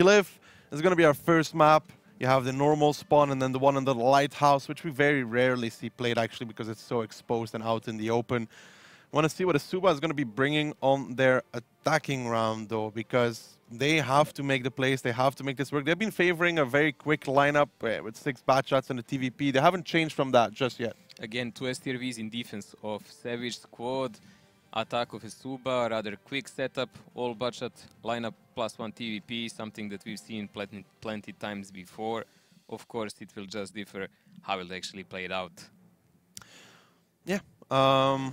Live is going to be our first map. You have the normal spawn and then the one in the lighthouse, which we very rarely see played actually because it's so exposed and out in the open. Want to see what eSuba is going to be bringing on their attacking round though, because they have to make the plays, they have to make this work. They've been favoring a very quick lineup with 6 bad shots and a TVP. They haven't changed from that just yet. Again, 2 STRVs in defense of Savage Squad. Attack of eSuba, rather quick setup, all budget lineup +1 TVP, something that we've seen plenty times before. Of course, it will just differ how it actually played out. Yeah, I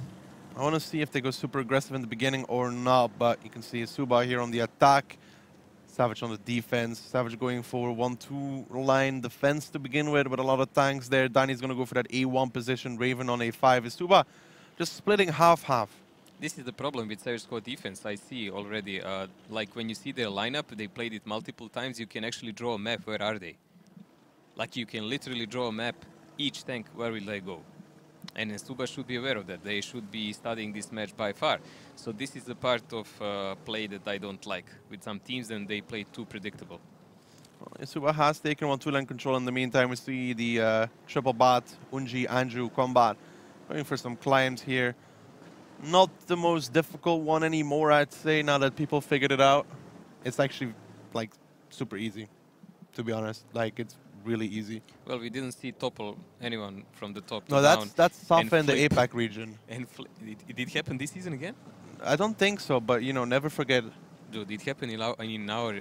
want to see if they go super aggressive in the beginning or not, but you can see eSuba here on the attack, Savage on the defense, Savage going for 1-2 line defense to begin with a lot of tanks there. Danny's going to go for that A1 position, Raven on A5. eSuba just splitting half-half. This is the problem with Savage Squad defense, I see already. Like when you see their lineup, they played it multiple times, you can actually draw a map, where are they? Like you can literally draw a map, each tank, where will they go? And eSuba should be aware of that. They should be studying this match by far. So this is the part of play that I don't like. With some teams, then they play too predictable. Well, eSuba has taken 1-2 lane control in the meantime. We see the triple bot, Unji, Andrew, combat, going for some climbs here. Not the most difficult one anymore, I'd say, now that people figured it out. It's actually, like, super easy, to be honest. Like, it's really easy. Well, we didn't see topple anyone from the top to No, down. that's Safa in the APAC region. And it did happen this season again? I don't think so, but, you know, never forget. Dude, it happened in our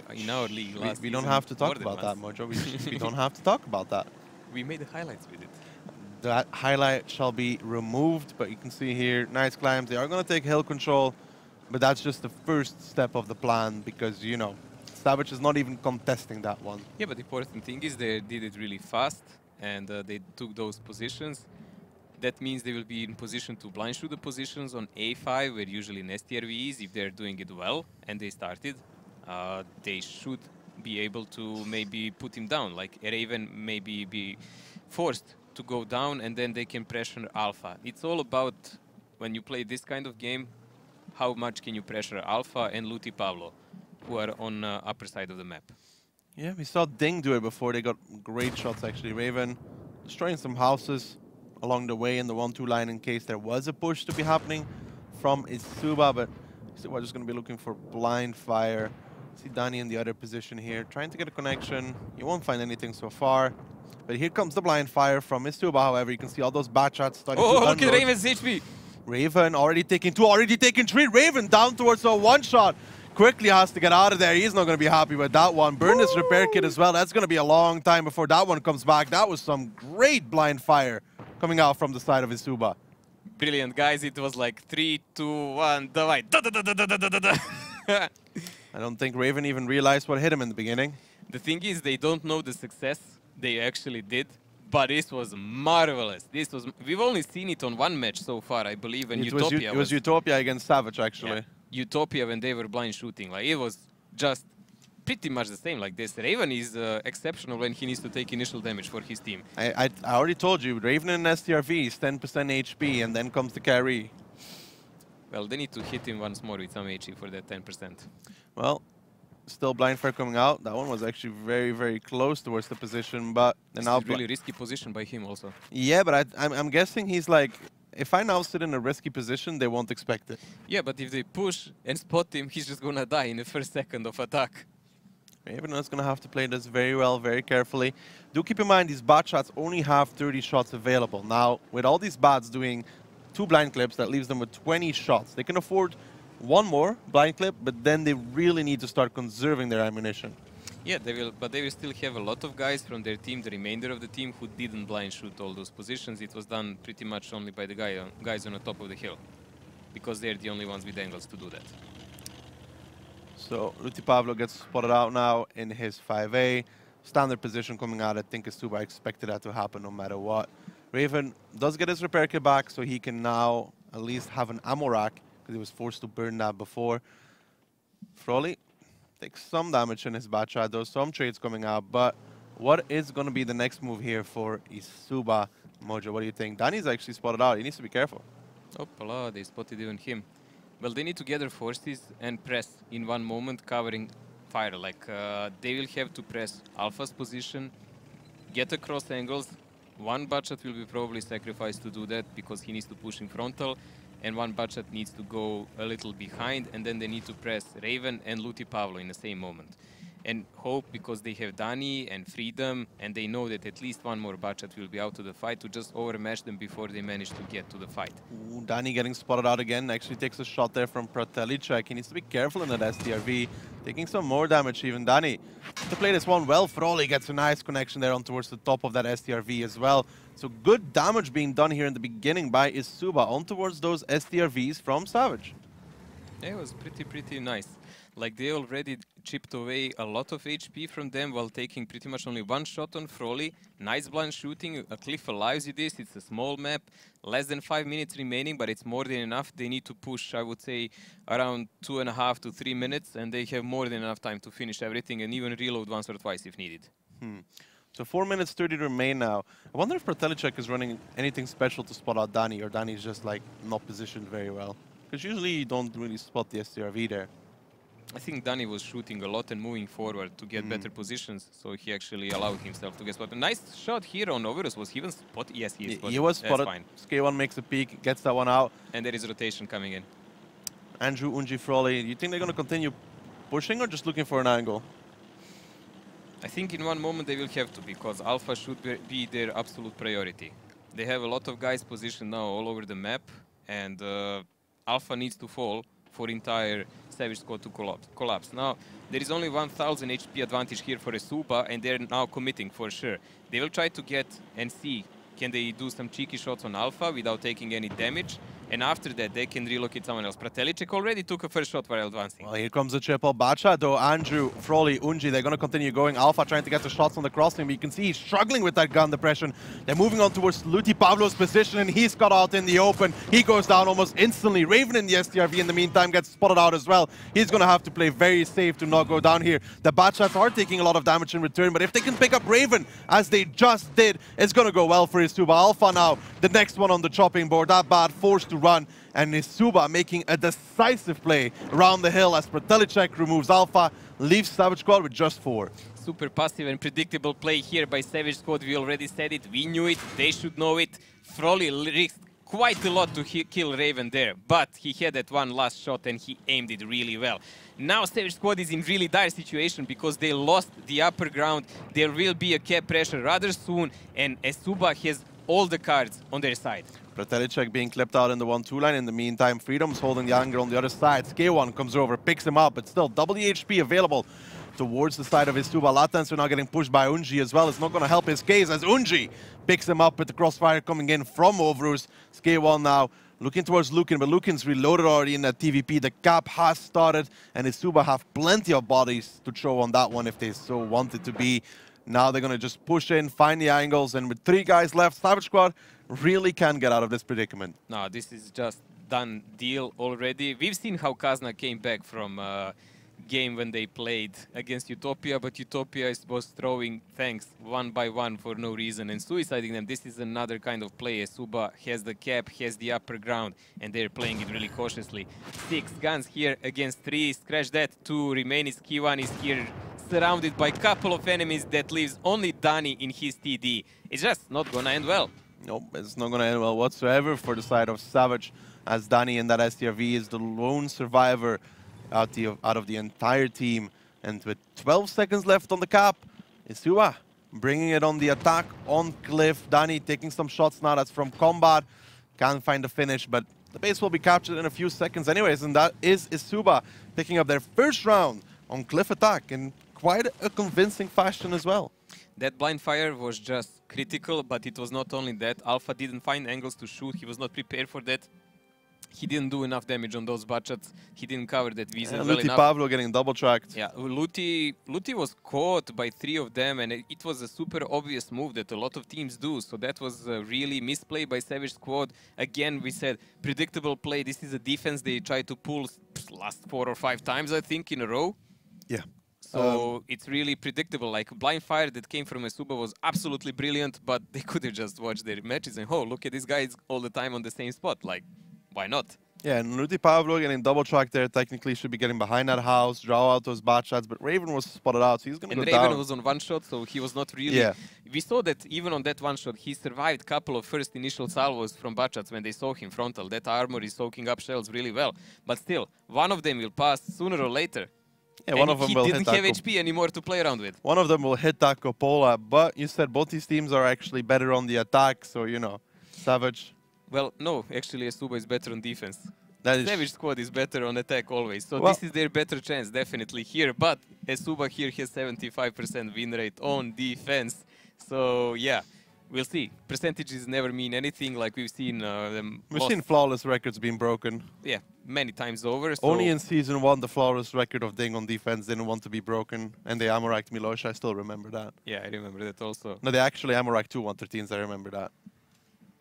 league last We don't have to talk about that, Mojo. We don't have to talk about that. We made the highlights with it. That highlight shall be removed, but you can see here, nice climbs. They are going to take hill control, but that's just the first step of the plan because, you know, Savage is not even contesting that one. Yeah, but the important thing is they did it really fast and they took those positions. That means they will be in position to blind shoot the positions on A5, where usually in STRV if they're doing it well and they started, they should be able to maybe put him down, like Raven maybe be forced to go down and then they can pressure Alpha. It's all about, when you play this kind of game, how much can you pressure Alpha and Luti Pablo, who are on upper side of the map. Yeah, we saw Ding do it before. They got great shots, actually. Raven destroying some houses along the way in the 1-2 line in case there was a push to be happening from eSuba, but we're just going to be looking for blind fire. See Danny in the other position here, trying to get a connection. You won't find anything so far. But here comes the blind fire from eSuba, however. You can see all those bad shots starting to unload. Look at Raven's HP! Raven already taking 2, already taking 3. Raven down towards a one-shot. Quickly has to get out of there. He's not going to be happy with that one. Burn his repair kit as well. That's going to be a long time before that one comes back. That was some great blind fire coming out from the side of eSuba. Brilliant, guys. It was like 3, 2, 1, divide. I don't think Raven even realized what hit him in the beginning. The thing is, they don't know the success they actually did, but this was marvelous. We've only seen it on one match so far, I believe, and Utopia. It was Utopia against Savage, actually. Yeah. Utopia when they were blind shooting. Like, it was just pretty much the same like this. Raven is exceptional when he needs to take initial damage for his team. I already told you, Raven in STRV is 10% HP, and then comes the carry. Well, they need to hit him once more with some HP for that 10%. Well, still blind fire coming out. That one was actually very, very close towards the position, but now really risky position by him also. Yeah, but I'm guessing he's like, if I now sit in a risky position, they won't expect it. Yeah, but if they push and spot him, he's just gonna die in the first second of attack. Raven is gonna have to play this very well, very carefully. Do keep in mind these bot shots only have 30 shots available. Now, with all these bots doing 2 blind clips, that leaves them with 20 shots. They can afford one more blind clip, but then they really need to start conserving their ammunition. Yeah, they will, but they will still have a lot of guys from their team, the remainder of the team, who didn't blind shoot all those positions. It was done pretty much only by the guys on the top of the hill, because they're the only ones with angles to do that. So Luti Pablo gets spotted out now in his 5A. Standard position coming out. I think eSuba expected that to happen no matter what. Raven does get his repair kit back, so he can now at least have an ammo rack, because he was forced to burn that before. Froley takes some damage in his bad shot, though. Some trades coming out, but what is going to be the next move here for eSuba? Mojo, what do you think? Danny's actually spotted out. He needs to be careful. Oh, they spotted even him. Well, they need to gather forces and press in one moment, covering fire. Like, they will have to press Alpha's position, get across angles. One Butchot will be probably sacrificed to do that because he needs to push in frontal, and one Butchot needs to go a little behind, and then they need to press Raven and Luti Pavlo in the same moment. And hope, because they have Dani and Freedom, and they know that at least one more Butchot will be out of the fight, to just overmatch them before they manage to get to the fight. Ooh, Dani getting spotted out again. Actually takes a shot there from Pratelicek. He needs to be careful in that STRV. Taking some more damage even. Dani to play this one well. Froley gets a nice connection there on towards the top of that STRV as well. So good damage being done here in the beginning by eSuba on towards those STRVs from Savage. Yeah, it was pretty nice. Like, they already chipped away a lot of HP from them while taking pretty much only one shot on Froley. Nice blind shooting. A Cliff allows you this. It's a small map. Less than 5 minutes remaining, but it's more than enough. They need to push, I would say, around 2.5 to 3 minutes, and they have more than enough time to finish everything and even reload once or twice if needed. So 4 minutes 30 remain now. I wonder if Pratelicek is running anything special to spot out Dani, or Dani's just like not positioned very well. Because usually you don't really spot the STRV there. I think Dani was shooting a lot and moving forward to get better positions, so he actually allowed himself to get spotted. Nice shot here on Overus. Was he even spotted? Yes, he is spotted. He was spotted. Sk1 makes a peek, gets that one out. And there is rotation coming in. Andrew, Unji, Froley, do you think they're going to continue pushing or just looking for an angle? I think in one moment they will have to, because Alpha should be their absolute priority. They have a lot of guys positioned now all over the map, and Alpha needs to fall for entire Savage squad to collapse. Now, there is only 1000 HP advantage here for eSuba, and they're now committing for sure. They will try to get and see, can they do some cheeky shots on Alpha without taking any damage? And after that, they can relocate someone else. Pratelicek already took a first shot while advancing. Well, here comes the triple Bacha, though. Andrew, Froley, Unji, they're going to continue going. Alpha trying to get the shots on the crossing, but you can see he's struggling with that gun depression. They're moving on towards Luti Pavlo's position, and he's got out in the open. He goes down almost instantly. Raven in the STRV in the meantime gets spotted out as well. He's going to have to play very safe to not go down here. The Bachats are taking a lot of damage in return, but if they can pick up Raven, as they just did, it's going to go well for eSuba. Alpha now, the next one on the chopping board. That bad, forced to run. And eSuba making a decisive play around the hill as Pratelicek removes Alpha, leaves Savage Squad with just 4. Super passive and predictable play here by Savage Squad. We already said it, we knew it, they should know it. Froley risked quite a lot to kill Raven there, but he had that one last shot and he aimed it really well. Now Savage Squad is in really dire situation because they lost the upper ground. There will be a cap pressure rather soon, and eSuba has all the cards on their side. Pratelicek being clipped out in the 1-2 line. In the meantime, Freedom's holding the angle on the other side. Sk1 comes over, picks him up, but still double the HP available towards the side of eSuba. Latans are now getting pushed by Unji as well. It's not going to help his case as Unji picks him up with the crossfire coming in from Overus. Sk1 now looking towards Lukin, but Lukin's reloaded already in that TVP. The cap has started, and eSuba have plenty of bodies to throw on that one if they so wanted to be. Now they're going to just push in, find the angles, and with 3 guys left, Savage Squad really can get out of this predicament. No, this is just done deal already. We've seen how Kazna came back from a game when they played against Utopia, but Utopia was throwing tanks one by one for no reason and suiciding them. This is another kind of play. eSuba has the cap, has the upper ground, and they're playing it really cautiously. 6 guns here against 3. Scratch that. 2 remaining. Sk1 is here, surrounded by a couple of enemies that leaves only Dani in his TD. It's just not gonna end well. Nope, it's not going to end well whatsoever for the side of Savage, as Dani in that STRV is the lone survivor out of the entire team. And with 12 seconds left on the cap, eSuba bringing it on the attack on Cliff. Dani taking some shots now, that's from combat. Can't find the finish, but the base will be captured in a few seconds anyways, and that is eSuba picking up their first round on Cliff attack in quite a convincing fashion as well. That blind fire was just critical, but it was not only that. Alpha didn't find angles to shoot. He was not prepared for that. He didn't do enough damage on those Butchots. He didn't cover that vision well Luti enough. Pavlo getting double-tracked. Yeah, Luti was caught by 3 of them, and it was a super obvious move that a lot of teams do. So that was a really misplay by Savage Squad. Again, we said predictable play. This is a defense they tried to pull last 4 or 5 times, I think, in a row. Yeah. So it's really predictable. Like, blind fire that came from eSuba was absolutely brilliant, but they could have just watched their matches and, oh, look at this guy, is all the time on the same spot. Like, why not? Yeah, and Luti Pavlo getting double track there. Technically should be getting behind that house, draw out those bot shots, but Raven was spotted out, so he's going to go Raven down. was on one shot, so he was not really... Yeah. We saw that even on that one shot, he survived a couple of first initial salvos from bot shots when they saw him frontal. That armor is soaking up shells really well. But still, one of them will pass sooner or later. Yeah, one of them will hit that. He didn't have HP anymore to play around with. One of them will hit that cupola, but you said both these teams are actually better on the attack, so, you know, Savage. Well, no, actually, eSuba is better on defense. Savage squad is better on attack always, so this is their better chance, definitely here. But eSuba here has 75% win rate on defense, so yeah, we'll see. Percentages never mean anything, like we've seen them. We've seen flawless records being broken. Yeah, many times over. So only in Season 1 the flawless record of Ding on defense didn't want to be broken, and they Amoraked Milosh, I still remember that. Yeah, I remember that also. No, they actually Amoraked 2 113s, I remember that.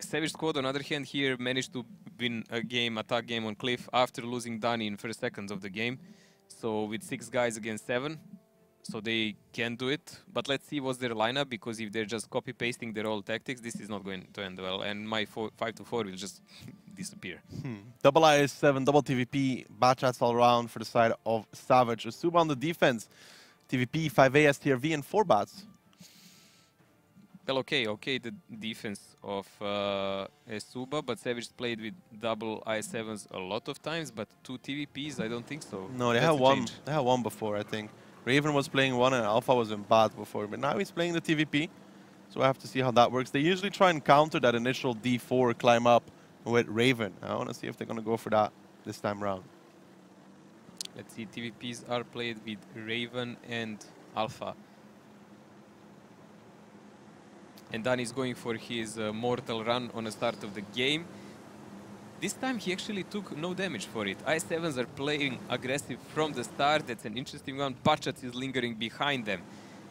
Savage squad, on the other hand, here managed to win a game, attack game on Cliff after losing Dani in first seconds of the game. So with 6 guys against 7, so they can do it. But let's see what's their lineup, because if they're just copy-pasting their old tactics, this is not going to end well. And my 5-4 will just disappear. Double IS7, double TVP, bad chats all around for the side of Savage. eSuba on the defense, TVP, 5A, STRV, and 4 bats. Well, okay, the defense of eSuba, but Savage played with double I7s a lot of times, but 2 TVPs, I don't think so. No, they had one. They had one before, I think. Raven was playing one and Alpha was in bad before, but now he's playing the TVP, so I have to see how that works. They usually try and counter that initial D4 climb up with Raven. I want to see if they're going to go for that this time around. Let's see, TVPs are played with Raven and Alpha. And Dani is going for his mortal run on the start of the game. This time he actually took no damage for it. I7s are playing aggressive from the start. That's an interesting one. Pachats is lingering behind them.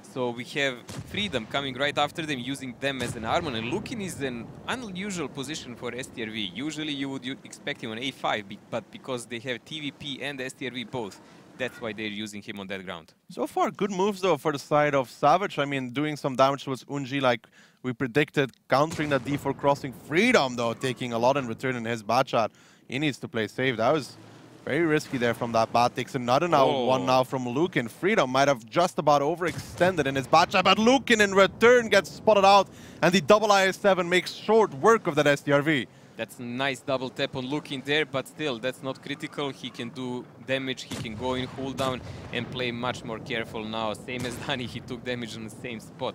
So we have Freedom coming right after them, using them as an armor. And Lukin is an unusual position for STRV. Usually you would expect him on A5, but because they have TVP and STRV both, that's why they're using him on that ground. So far, good moves, though, for the side of Savage. I mean, doing some damage towards Unji like we predicted, countering that D4 crossing. Freedom, though, taking a lot in return in his bad shot. He needs to play safe. That was very risky there from that bat. Takes another one now from Lukin. Freedom might have just about overextended in his bad shot, but Lukin in return gets spotted out, and the double IS7 makes short work of that STRV. That's a nice double tap on Lukin there, but still, that's not critical. He can do damage, he can go in cooldown and play much more careful now. Same as Dani, he took damage on the same spot.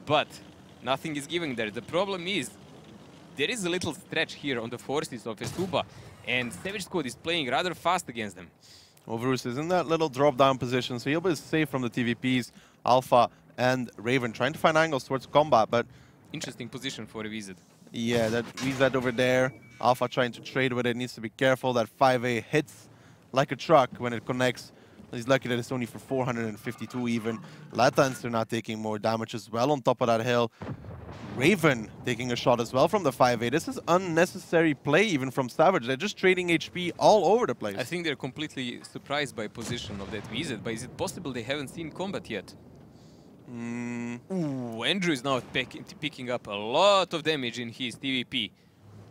But nothing is given there. The problem is, there is a little stretch here on the forces of eSuba, and Savage Squad is playing rather fast against them. Overus is in that little drop-down position, so he'll be safe from the TVPs, Alpha and Raven, trying to find angles towards combat, but... Interesting position for a visit. Yeah, that VZ over there, Alpha trying to trade with it, needs to be careful. That 5A hits like a truck when it connects. He's lucky that it's only for 452 even. Latans are not taking more damage as well on top of that hill. Raven taking a shot as well from the 5A. This is unnecessary play even from Savage. They're just trading HP all over the place. I think they're completely surprised by position of that VZ, but is it possible they haven't seen combat yet? Ooh, Andrew is now picking up a lot of damage in his TVP,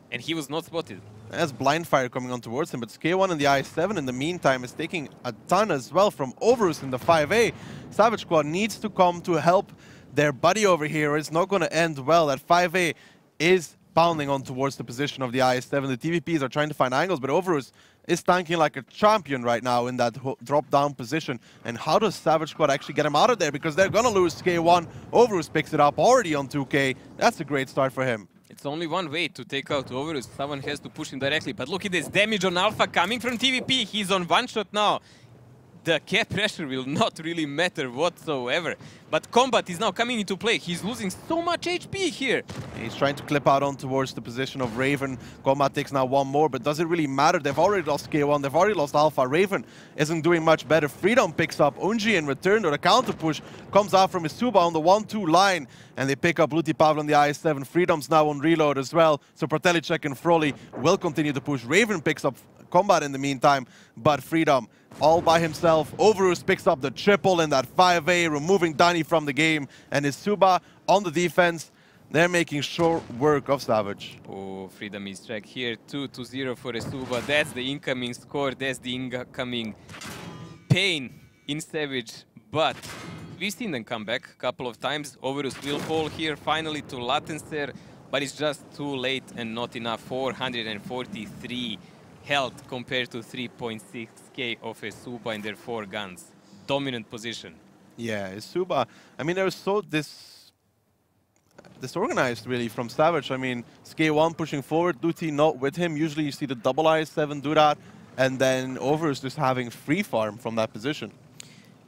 and he was not spotted. There's blind fire coming on towards him, but K1 in the I7 in the meantime is taking a ton as well from Overus in the 5A. Savage Squad needs to come to help their buddy over here. It's not going to end well. That 5A is pounding on towards the position of the I7. The TVPs are trying to find angles, but Overus is tanking like a champion right now in that drop-down position. And how does Savage Squad actually get him out of there? Because they're going to lose K1. Overus picks it up already on 2K. That's a great start for him. It's only one way to take out Overus. Someone has to push him directly. But look at this damage on Alpha coming from TVP. He's on one shot now. The cap pressure will not really matter whatsoever. But combat is now coming into play. He's losing so much HP here. He's trying to clip out on towards the position of Raven. Combat takes now one more, but does it really matter? They've already lost K1, they've already lost Alpha. Raven isn't doing much better. Freedom picks up Unji in return, or the counter push comes out from eSuba on the 1-2 line, and they pick up Luti Pavlo on the I7. Freedom's now on reload as well, so Pratelicek and Froli will continue to push. Raven picks up combat in the meantime, but Freedom all by himself. Overus picks up the triple in that 5A, removing Dani from the game, and eSuba on the defense. They're making short work of Savage. Oh, Freedom is track here. 2-0 for eSuba. That's the incoming score. That's the incoming pain in Savage. But we've seen them come back a couple of times. Overus will fall here finally to Latencer, but it's just too late and not enough. 443 health compared to 3.6k of eSuba and their 4 guns. Dominant position. Yeah, eSuba. I mean, they were so disorganized, really, from Savage. I mean, SK1 pushing forward, Duty not with him. Usually you see the double I7 do that, and then Overus just having free farm from that position.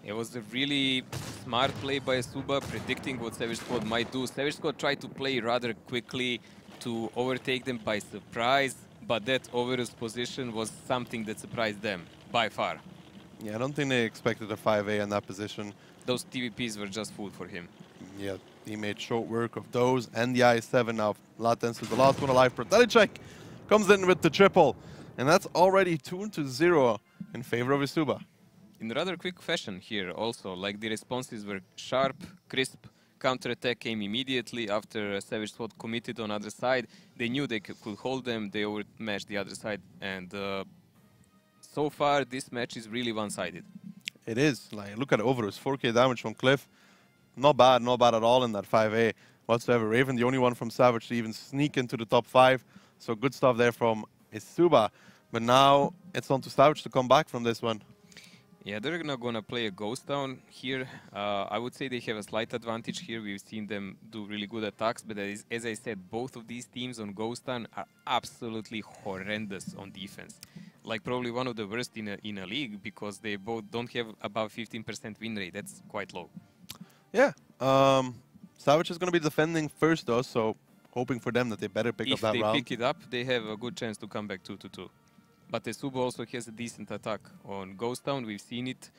It was a really smart play by eSuba, predicting what Savage Squad might do. Savage Squad tried to play rather quickly to overtake them by surprise, but that Overus position was something that surprised them, by far. Yeah, I don't think they expected a 5A in that position. Those TVPs were just food for him. Yeah, he made short work of those and the I7 now. Latens is the last one alive. Protelicek comes in with the triple, and that's already 2-0 in favor of eSuba. In rather quick fashion here also, like the responses were sharp, crisp. Counter-attack came immediately after Savage Squad committed on other side. They knew they could hold them, they overmatched the other side, and so far this match is really one-sided. It is. Like, look at Overus, 4k damage from Cliff. Not bad at all in that 5A whatsoever. Raven, the only one from Savage to even sneak into the top 5. So good stuff there from eSuba. But now it's on to Savage to come back from this one. Yeah, they're not going to play a Ghost Town here. I would say they have a slight advantage here. We've seen them do really good attacks, but as I said, both of these teams on Ghost Town are absolutely horrendous on defense. Like probably one of the worst in a league, because they both don't have above 15% win rate. That's quite low. Yeah. Savage is going to be defending first, though, so hoping for them that they better pick up that round. If they pick it up, they have a good chance to come back 2-2. But eSuba also has a decent attack on Ghost Town. We've seen it,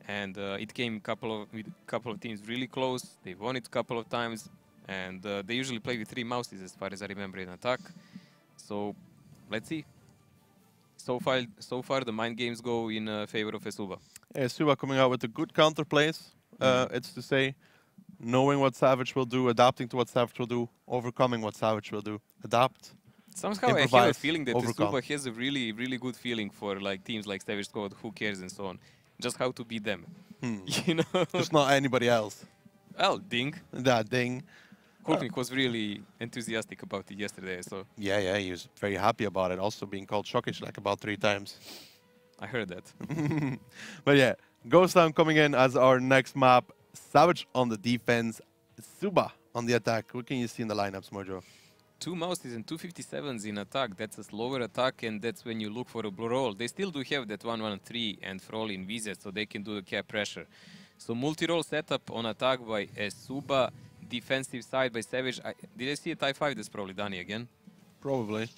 and it came with a couple of teams really close. They won it a couple of times, and they usually play with 3 mouses, as far as I remember, in attack. So let's see. So far, the mind games go in favor of eSuba. Yeah, eSuba coming out with a good counter plays. It's to say, knowing what Savage will do, adapting to what Savage will do, overcoming what Savage will do. Adapt. Somehow I have a feeling that eSuba has a really, really good feeling for like teams like Savage Squad, Who Cares, and so on. Just how to beat them. You know? Just not anybody else. Well, Ding. That Ding. Kulpnik was really enthusiastic about it yesterday, so... Yeah, he was very happy about it. Also being called Shokish like about 3 times. I heard that. But yeah, Ghost Town coming in as our next map. Savage on the defense. eSuba on the attack. What can you see in the lineups, Mojo? 2 mouses and 257s in attack. That's a slower attack, and that's when you look for a blue roll. They still do have that 1-1-3 and Frol in VZ, so they can do the cap pressure. So multi-roll setup on attack by eSuba. Defensive side by Savage. Did I see a Type 5? That's probably Danny again. Probably.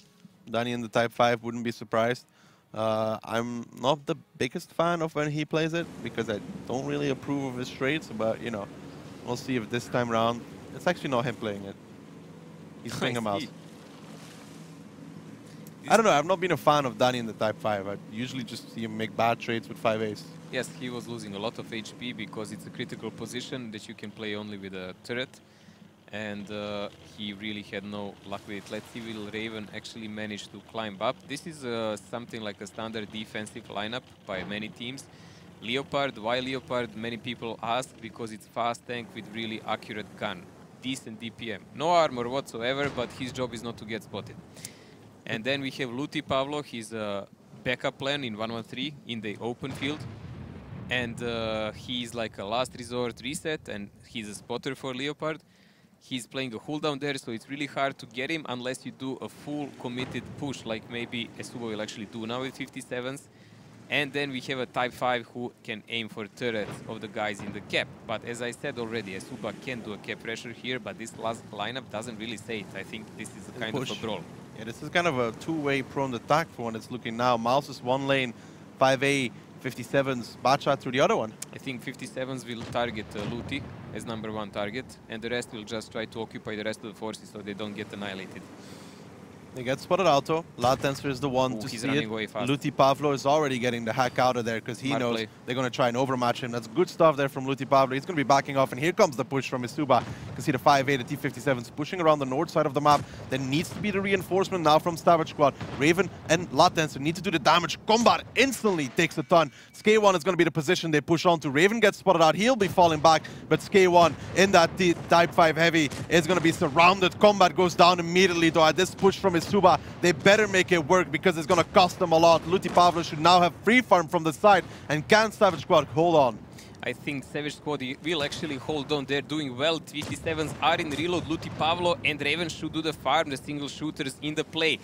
Danny in the Type 5, wouldn't be surprised. I'm not the biggest fan of when he plays it, because I don't really approve of his traits, but, you know, we'll see if this time around... It's actually not him playing it. He's playing a mouse. I don't know, I've not been a fan of Danny in the Type 5. I usually just see him make bad trades with 5As. Yes, he was losing a lot of HP because it's a critical position that you can play only with a turret. And he really had no luck with it. Let's see, will Raven actually manage to climb up? This is something like a standard defensive lineup by many teams. Leopard, why Leopard? Many people ask, because it's fast tank with really accurate gun. Decent DPM. No armor whatsoever, but his job is not to get spotted. And then we have Luti Pavlo, his backup plan in 1-1-3 in the open field. And he's like a last resort reset, and he's a spotter for Leopard. He's playing a cooldown there, so it's really hard to get him unless you do a full committed push, like maybe eSuba will actually do now with 57s. And then we have a Type 5 who can aim for turrets of the guys in the cap. But as I said already, eSuba can do a cap pressure here, but this last lineup doesn't really say it. I think this is a kind of a brawl. Yeah, this is kind of a 2-way prone attack for one it's looking now. Mouse is one lane, 5A, 57s, Bacha through the other one. I think 57s will target Luti as #1 target, and the rest will just try to occupy the rest of the forces so they don't get annihilated. They get spotted out though. Latencer is the one to he's see running it. away fast. Luti Pavlo is already getting the heck out of there because he Smart knows play. they're going to try and overmatch him. That's good stuff there from Luti Pavlo. He's going to be backing off, and here comes the push from eSuba. You can see the 5A, the T-57s pushing around the north side of the map. There needs to be the reinforcement now from Savage Squad. Raven and Latencer need to do the damage. Combat instantly takes a ton. Sk1 is going to be the position they push on to. Raven gets spotted out. He'll be falling back, but Sk1 in that Type 5 heavy is going to be surrounded. Combat goes down immediately though. At this push from eSuba, they better make it work because it's going to cost them a lot. Luti Pavlo should now have free farm from the side, and can Savage Squad hold on? I think Savage Squad will actually hold on. They're doing well. 57s are in reload. Luti Pavlo and Raven should do the farm, the single shooters in the play.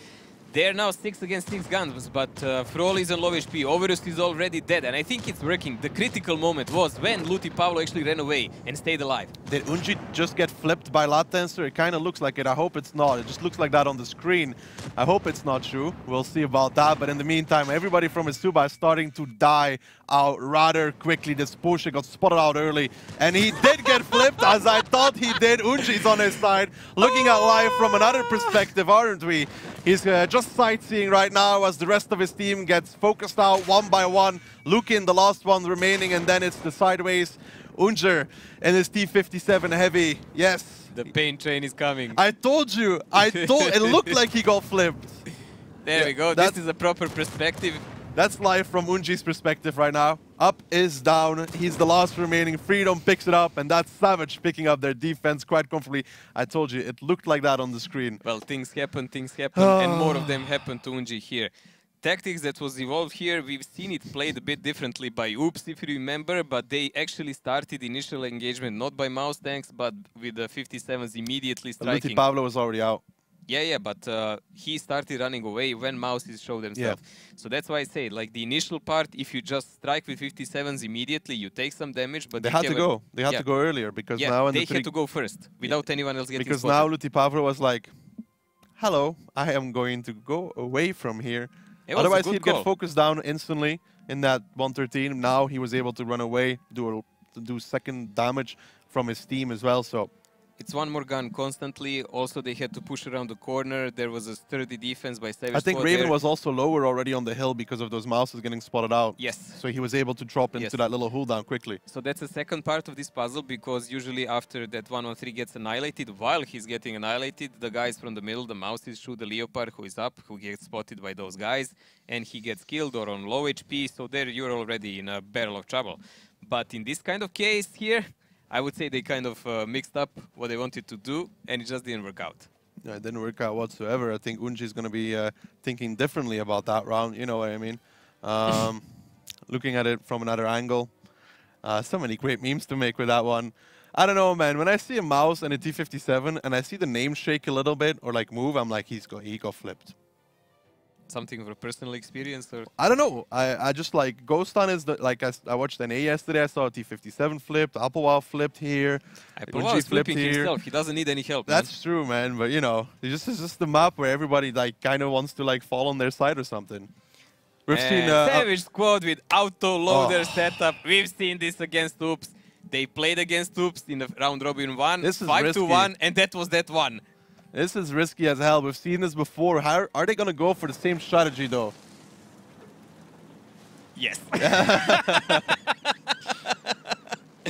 They're now 6 against 6 guns, but Frol is on low HP. Overus is already dead, and I think it's working. The critical moment was when Luti Pavlo actually ran away and stayed alive. Did Unji just get flipped by Latencer? It kind of looks like it. I hope it's not. It just looks like that on the screen. I hope it's not true. We'll see about that. But in the meantime, everybody from eSuba is starting to die out rather quickly. This push got spotted out early, and he did get flipped as I thought he did. Unji's on his side, looking at life from another perspective, aren't we? He's just sightseeing right now as the rest of his team gets focused out one by one. Lukin, the last one remaining, and then it's the sideways. Unjer and his T-57 heavy. Yes. The pain train is coming. I told you. It looked like he got flipped. There we go. This is a proper perspective. That's live from Unji's perspective right now. Up is down. He's the last remaining. Freedom picks it up, and that's Savage picking up their defense quite comfortably. I told you, it looked like that on the screen. Well, things happen, and more of them happen to Unji here. Tactics that was evolved here, we've seen it played a bit differently by Oops, if you remember, but they actually started initial engagement not by mouse tanks, but with the 57s immediately striking. Luti Pavlo was already out. Yeah, but he started running away when mouses show themselves. Yeah. So that's why I say, like, the initial part, if you just strike with 57s immediately, you take some damage, but they had to go. They had to go earlier because now they had to go first without anyone else getting because spotted. now Luti Pavlo was like, hello, I am going to go away from here. Otherwise, he'd get focused down instantly in that 113. Now he was able to run away, do second damage from his team as well. So it's one more gun constantly. Also, they had to push around the corner. There was a sturdy defense by Savage. I think Raven was also lower already on the hill because of those mouses getting spotted out. Yes. So he was able to drop into that little hull down quickly. So that's the second part of this puzzle, because usually after that 113 gets annihilated, while he's getting annihilated, the guys from the middle, the mouses, shoot the Leopard who is up, who gets spotted by those guys, and he gets killed or on low HP. So there you're already in a barrel of trouble. But in this kind of case here, I would say they kind of mixed up what they wanted to do, and it just didn't work out. Yeah, it didn't work out whatsoever. I think Unji is going to be thinking differently about that round. You know what I mean? Looking at it from another angle. So many great memes to make with that one. I don't know, man. When I see a mouse and a T-57 and I see the name shake a little bit or like move, I'm like, he got flipped. Something of a personal experience, or I don't know. I just like Ghost on is the, like I watched NA yesterday. I saw T-57 flipped, Applewell flipped here. Applewell is flipping himself. He doesn't need any help. That's true, man. But you know, it's just the map where everybody like kind of wants to like fall on their side or something. We've seen Savage Squad with auto loader setup. We've seen this against Oops. They played against Oops in the round robin 1, 5-1, and that was that one. This is risky as hell. We've seen this before. How are they going to go for the same strategy, though? Yes.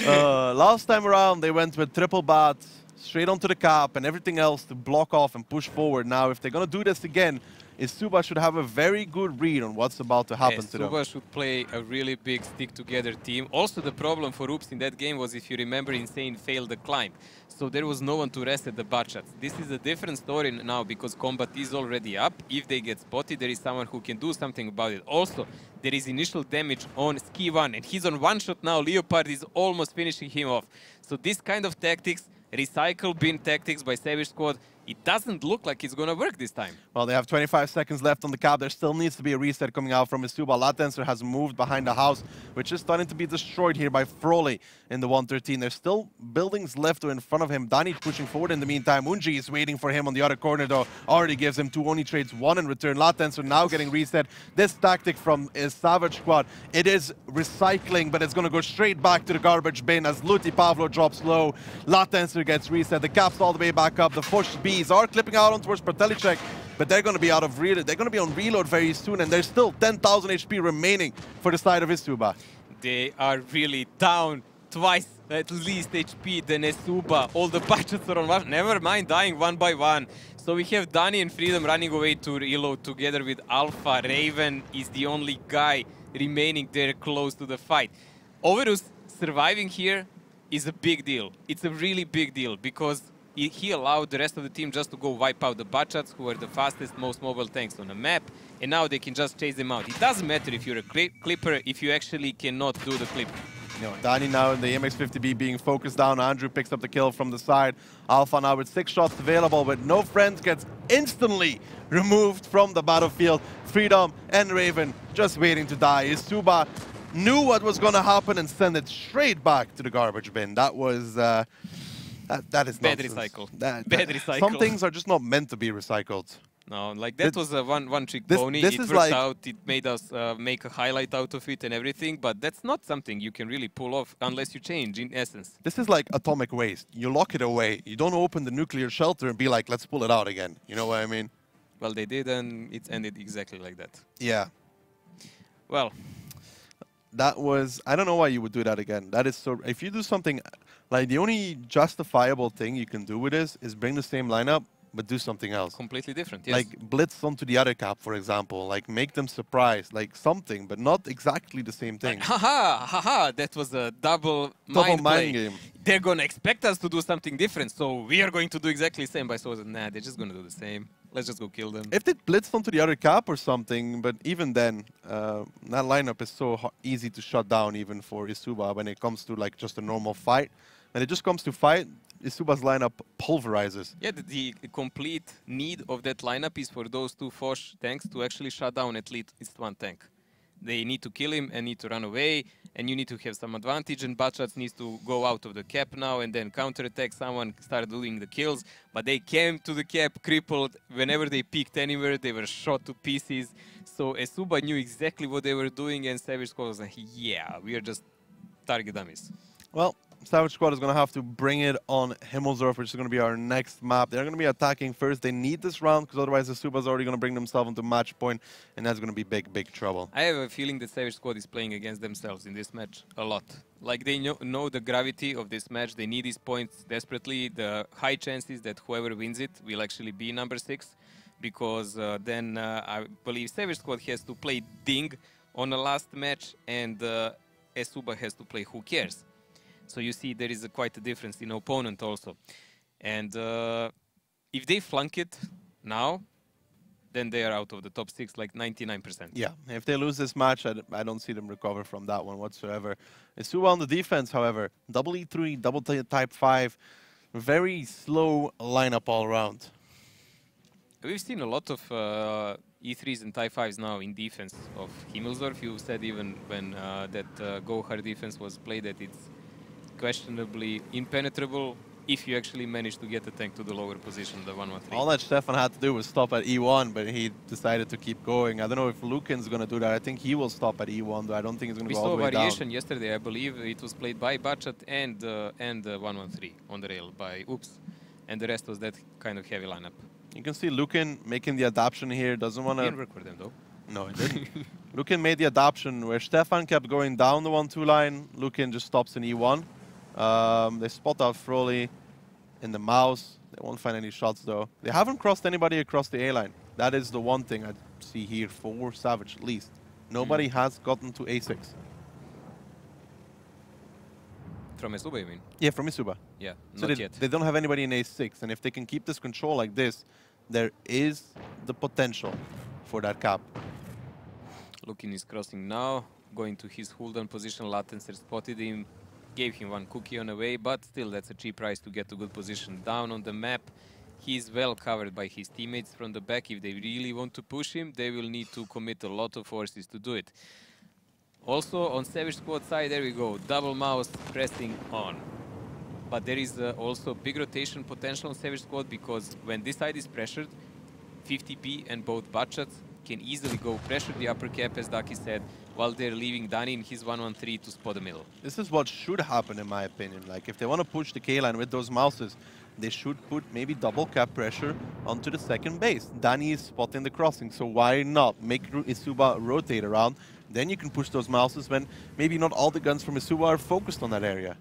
Last time around, they went with triple bats, straight onto the cap, and everything else to block off and push forward. Now, if they're going to do this again, eSuba should have a very good read on what's about to happen to them. eSuba should play a really big stick-together team. Also, the problem for Oops in that game was, if you remember, Insane failed the climb. So there was no one to rest at the butt shots. This is a different story now because combat is already up. If they get spotted, there is someone who can do something about it. Also, there is initial damage on Ski1, and he's on one shot now. Leopard is almost finishing him off. So this kind of tactics, recycle bin tactics by Savage Squad, it doesn't look like it's going to work this time. Well, they have 25 seconds left on the cap. There still needs to be a reset coming out from eSuba. Latencer has moved behind the house, which is starting to be destroyed here by Froley in the 113. There's still buildings left in front of him. Danny pushing forward in the meantime. Unji is waiting for him on the other corner, though. Already gives him 2 only trades, 1 in return. Latencer now getting reset. This tactic from his Savage Squad, it is recycling, but it's going to go straight back to the garbage bin as Luti Pavlo drops low. Latencer gets reset. The cap's all the way back up. The push Bs are clipping out on towards Pertelicek. but they're going to be out of reload. They're going to be on reload very soon, and there's still 10,000 HP remaining for the side of eSuba. They are really down twice at least HP than eSuba. All the budgets are on one. Never mind dying one by one. So we have Danny and Freedom running away to reload together with Alpha. Raven is the only guy remaining there close to the fight. Overus surviving here is a big deal. It's a really big deal because he allowed the rest of the team just to go wipe out the Bachats, who are the fastest, most mobile tanks on the map, and now they can just chase them out. It doesn't matter if you're a clipper if you actually cannot do the clip. No, Danny now in the MX-50B being focused down. Andrew picks up the kill from the side. Alpha now with 6 shots available, but no friends gets instantly removed from the battlefield. Freedom and Raven just waiting to die. eSuba knew what was going to happen and sent it straight back to the garbage bin. That was... that is bad nonsense. recycle. Bad recycle. Some things are just not meant to be recycled. No, like that was a one-trick pony. It worked like out. It made us make a highlight out of it and everything, but that's not something you can really pull off unless you change, in essence. This is like atomic waste. You lock it away. You don't open the nuclear shelter and be like, let's pull it out again. You know what I mean? Well, they did, and it ended exactly like that. Yeah. Well, that was... I don't know why you would do that again. That is so... If you do something... Like, the only justifiable thing you can do with this is bring the same lineup, but do something else. completely different, yes. Like, blitz onto the other cap, for example. Like, make them surprised. Like, something, but not exactly the same thing. Haha, haha, that was a double mind play. game. They're going to expect us to do something different, so we are going to do exactly the same. But I said, nah, they're just going to do the same. Let's just go kill them. If they blitzed onto the other cap or something, but even then, that lineup is so easy to shut down even for eSuba when it comes to, like, just a normal fight. When it just comes to fight, eSuba's lineup pulverizes. Yeah, the complete need of that lineup is for those two Foch tanks to actually shut down at least one tank. They need to kill him and need to run away, and you need to have some advantage, and Bachats needs to go out of the cap now and then counterattack someone, start doing the kills, but they came to the cap crippled. Whenever they peeked anywhere, they were shot to pieces. So eSuba knew exactly what they were doing, and Savage Squad was like, yeah, we are just target dummies. Well, Savage Squad is going to have to bring it on Himmelsdorf, which is going to be our next map. They're going to be attacking first. They need this round, because otherwise eSuba is already going to bring themselves into match point, and that's going to be big, big trouble. I have a feeling that Savage Squad is playing against themselves in this match a lot. Like, they know the gravity of this match. They need these points desperately. The high chances that whoever wins it will actually be number 6, because then I believe Savage Squad has to play Ding on the last match, and eSuba has to play Who Cares. So you see there is quite a difference in opponent also. And if they flunk it now, then they are out of the top 6 like 99%. Yeah, if they lose this match, I don't see them recover from that one whatsoever. eSuba on the defense, however, double E3, double type 5, very slow lineup all around. We've seen a lot of E3s and Type 5s now in defense of Himmelsdorf. You said even when that Go Hard defense was played that it's questionably impenetrable if you actually manage to get the tank to the lower position, the 113. All that Stefan had to do was stop at E1, but he decided to keep going. I don't know if Lukin's going to do that. I think he will stop at E1, though I don't think he's going to go all the way down. We saw a variation yesterday, I believe. It was played by Bachat and 113 on the rail by Oops. And the rest was that kind of heavy lineup. You can see Lukin making the adaptation here. Doesn't want to... Didn't work for them, though. No, it didn't. Lukin made the adaptation where Stefan kept going down the 1-2 line. Lukin just stops in E1. They spot out Froly in the mouse. They won't find any shots, though. They haven't crossed anybody across the A line. That is the one thing I see here for Savage, at least. Nobody has gotten to A6. From eSuba, you mean? Yeah, from eSuba. Yeah, so not yet. They don't have anybody in A6, and if they can keep this control like this, there is the potential for that cap. Lukin is crossing now, going to his hold-on position. Latencer spotted him, gave him one cookie on the way, but still that's a cheap price to get to good position. Down on the map, he's well covered by his teammates from the back. If they really want to push him, they will need to commit a lot of forces to do it. Also on Savage Squad side, there we go, double mouse pressing on. But there is also big rotation potential on Savage Squad, because when this side is pressured, 50p and both Bachats can easily go pressure the upper cap, as Daki said, while they're leaving Danny in his 1-1-3 to spot the middle. This is what should happen, in my opinion. Like, if they want to push the K-line with those mouses, they should put maybe double cap pressure onto the second base. Danny is spotting the crossing, so why not make eSuba rotate around? Then you can push those mouses when maybe not all the guns from eSuba are focused on that area.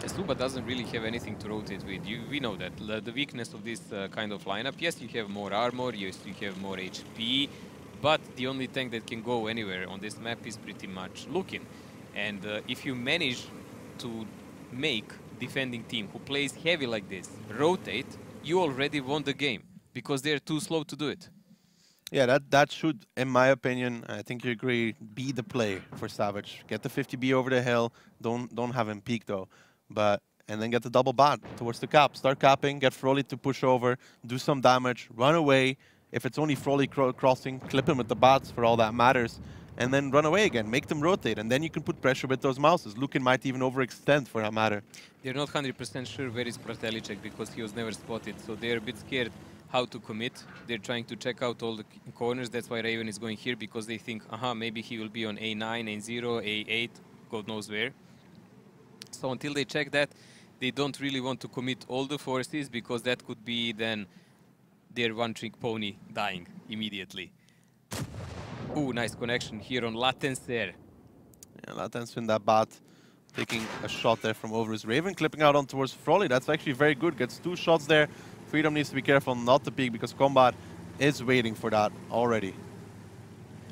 eSuba doesn't really have anything to rotate with. We know that. The weakness of this kind of lineup, yes, you have more armor, yes, you have more HP, but the only tank that can go anywhere on this map is pretty much Lukin. And if you manage to make defending team who plays heavy like this rotate, you already won the game because they're too slow to do it. Yeah, that should, in my opinion, I think you agree, be the play for Savage. Get the 50B over the hill. Don't have him peek though, and then get the double bat towards the cap. Start capping. Get Froley to push over. Do some damage. Run away. If it's only Froley crossing, clip him with the bats for all that matters, and then run away again. Make them rotate, and then you can put pressure with those mouses. Lukin might even overextend for that matter. They're not 100% sure where is Pratelicek because he was never spotted, so they're a bit scared how to commit. They're trying to check out all the corners. That's why Raven is going here, because they think, maybe he will be on A9, A0, A8, God knows where. So until they check that, they don't really want to commit all the forces, because that could be then their one-trick pony dying immediately. Ooh, nice connection here on Latens there. Yeah, Latens in that bat, taking a shot there from over his Raven, clipping out on towards Froley. That's actually very good. Gets 2 shots there. Freedom needs to be careful not to peek, because Combat is waiting for that already.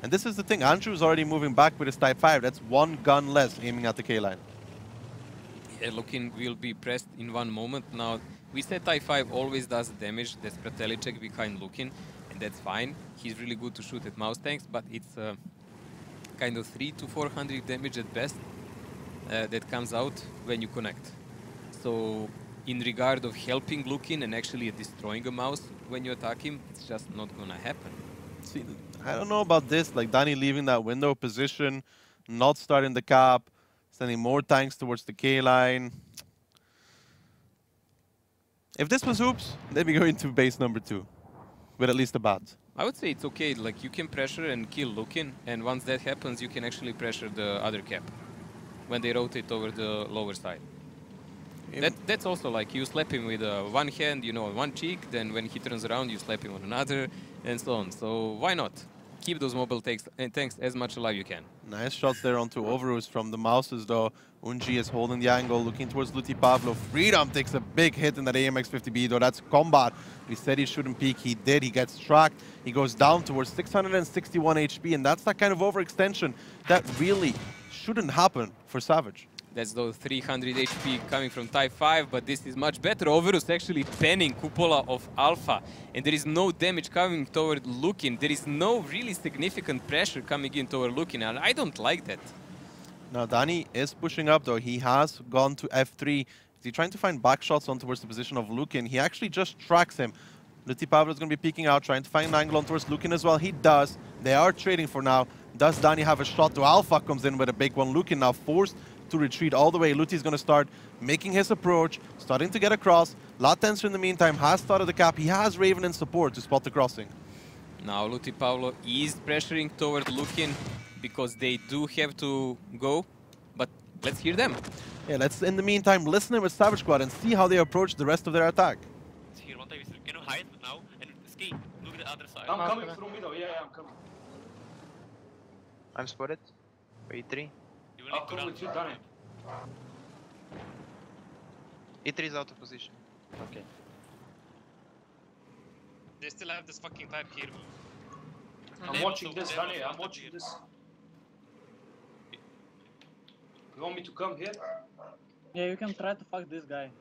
And this is the thing, Andrew's already moving back with his Type 5. That's 1 gun less aiming at the K-line. Yeah, Lukin will be pressed in one moment. Now, we said Type 5 always does damage. That's Pratelicek behind Lukin, and that's fine. He's really good to shoot at mouse tanks, but it's kind of 300 to 400 damage at best that comes out when you connect. So, in regard of helping Lukin and actually destroying a mouse when you attack him, it's just not gonna happen. See, I don't know about this, like Danny leaving that window position, not starting the cap, sending more tanks towards the K-line. If this was Oops, they'd be going to base number 2 with at least a bat. I would say it's okay, like you can pressure and kill Lukin, and once that happens, you can actually pressure the other cap when they rotate over the lower side. That's also like you slap him with one hand, on one cheek, then when he turns around, you slap him on another, and so on. So why not? Keep those mobile tanks as much alive you can. Nice shots there onto Overus from the mouses though. Unji is holding the angle, looking towards Luti Pavlo. Freedom takes a big hit in that AMX 50B though. That's Combat. We said he shouldn't peek. He did. He gets tracked. He goes down towards 661 HP, and that's that kind of overextension that really shouldn't happen for Savage. That's those 300 HP coming from Type 5, but this is much better. Overus actually penning Cupola of Alpha, and there is no damage coming toward Lukin. There is no really significant pressure coming in toward Lukin, and I don't like that. Now, Danny is pushing up, though. He has gone to F3. He's trying to find back shots on towards the position of Lukin. He actually just tracks him. Luti Pavlo is going to be peeking out, trying to find an angle on towards Lukin as well. He does. They are trading for now. Does Danny have a shot to Alpha? Comes in with a big one. Lukin now forced to retreat all the way. Luti is going to start making his approach, starting to get across. Latensor in the meantime has started the cap. He has Raven in support to spot the crossing. Now Luti Pavlo is pressuring toward Lukin because they do have to go, but let's hear them. Yeah, let's in the meantime listen in with Savage Squad and see how they approach the rest of their attack. Here, one time can you hide now and escape? Look at the other side. I'm coming through middle, yeah, I'm coming. I'm spotted. E3. You will I'll need to come run. with you, Danny. E3 is out of position. Okay. They still have this fucking type here. I'm watching this, Danny, I'm watching this. You want me to come here? Yeah, you can try to fuck this guy.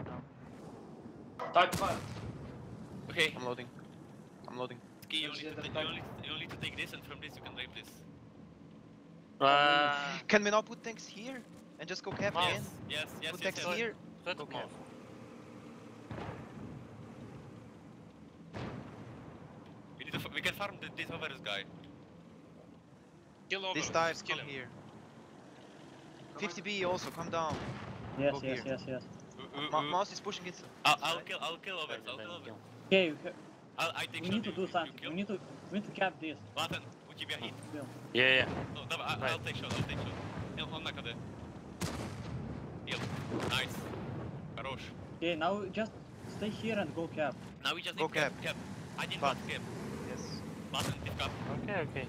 Type 5. Okay. I'm loading. I'm loading. Ski, you only need to take this, and from this you can rape this. Can we not put tanks here and just go cap again? Yes, Put tanks here. Go cap. We can farm this Overus guy. Kill Overus. This type, kill come him. here. 50B also, come down. Yes, Go yes, here. yes, yes. Mouse is pushing it. I'll kill Overus. I'll kill Overus. Okay, I take we need to do something. You We need to cap this. Laten, Would you be a hit? Yeah. No, I'll take shot, On my KD. Heal. Nice. Хорош. Okay, now just stay here and go cap. Now we just Go need cap. I didn't But- want cap. Yes. Button, if cap. Okay.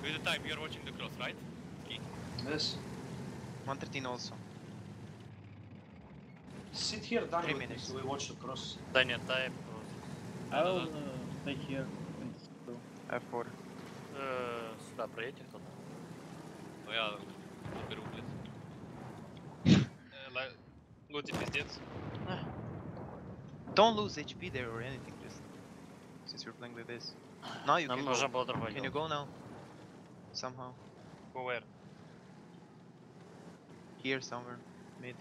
With the time, you're watching the cross, right? Ski. Yes. 113 also. Sit here, Danny, 3 with me, minutes. so we watch the cross. Даня, type. I will stay here. In this room. F4. Сюда проедьте кто-то. Ну я беру, блядь. Лути пиздец. Don't lose HP there or anything, just since you're playing with this. Now you Нам can нужно go. было другой Can you делать. go now? Somehow. Go where? Here somewhere. Mid.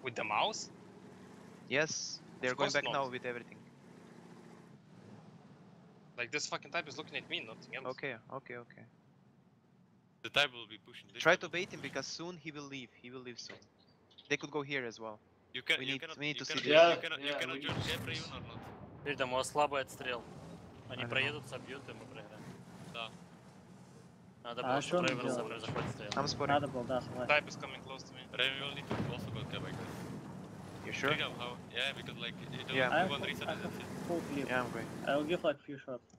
With the mouse? Yes. They're Of going course back not. now with everything. Like this fucking type is looking at me, nothing else. Okay. The type will be pushing. This Try type to will- bait him because soon he will leave. He will leave soon. They could go here as well. You can, we you need- cannot, we need you to see cannot, this. Yeah, you cannot, yeah, you cannot we judge need to every see or not. Видишь, там у вас слабый отстрел. Они I know. проедут, собьют, и мы проиграем. Да. Надо А было, что чтобы он Рейвен делал? захватить стрел. I'm spotting. Надо было, да, согласен. Type is coming close to me. Raven will need to also go cap, I guess. You sure? Figure out how? Yeah, because like you don't Yeah. do I one have, reset I and have that's it. full clip. Yeah, I'm going. I'll give like few shots.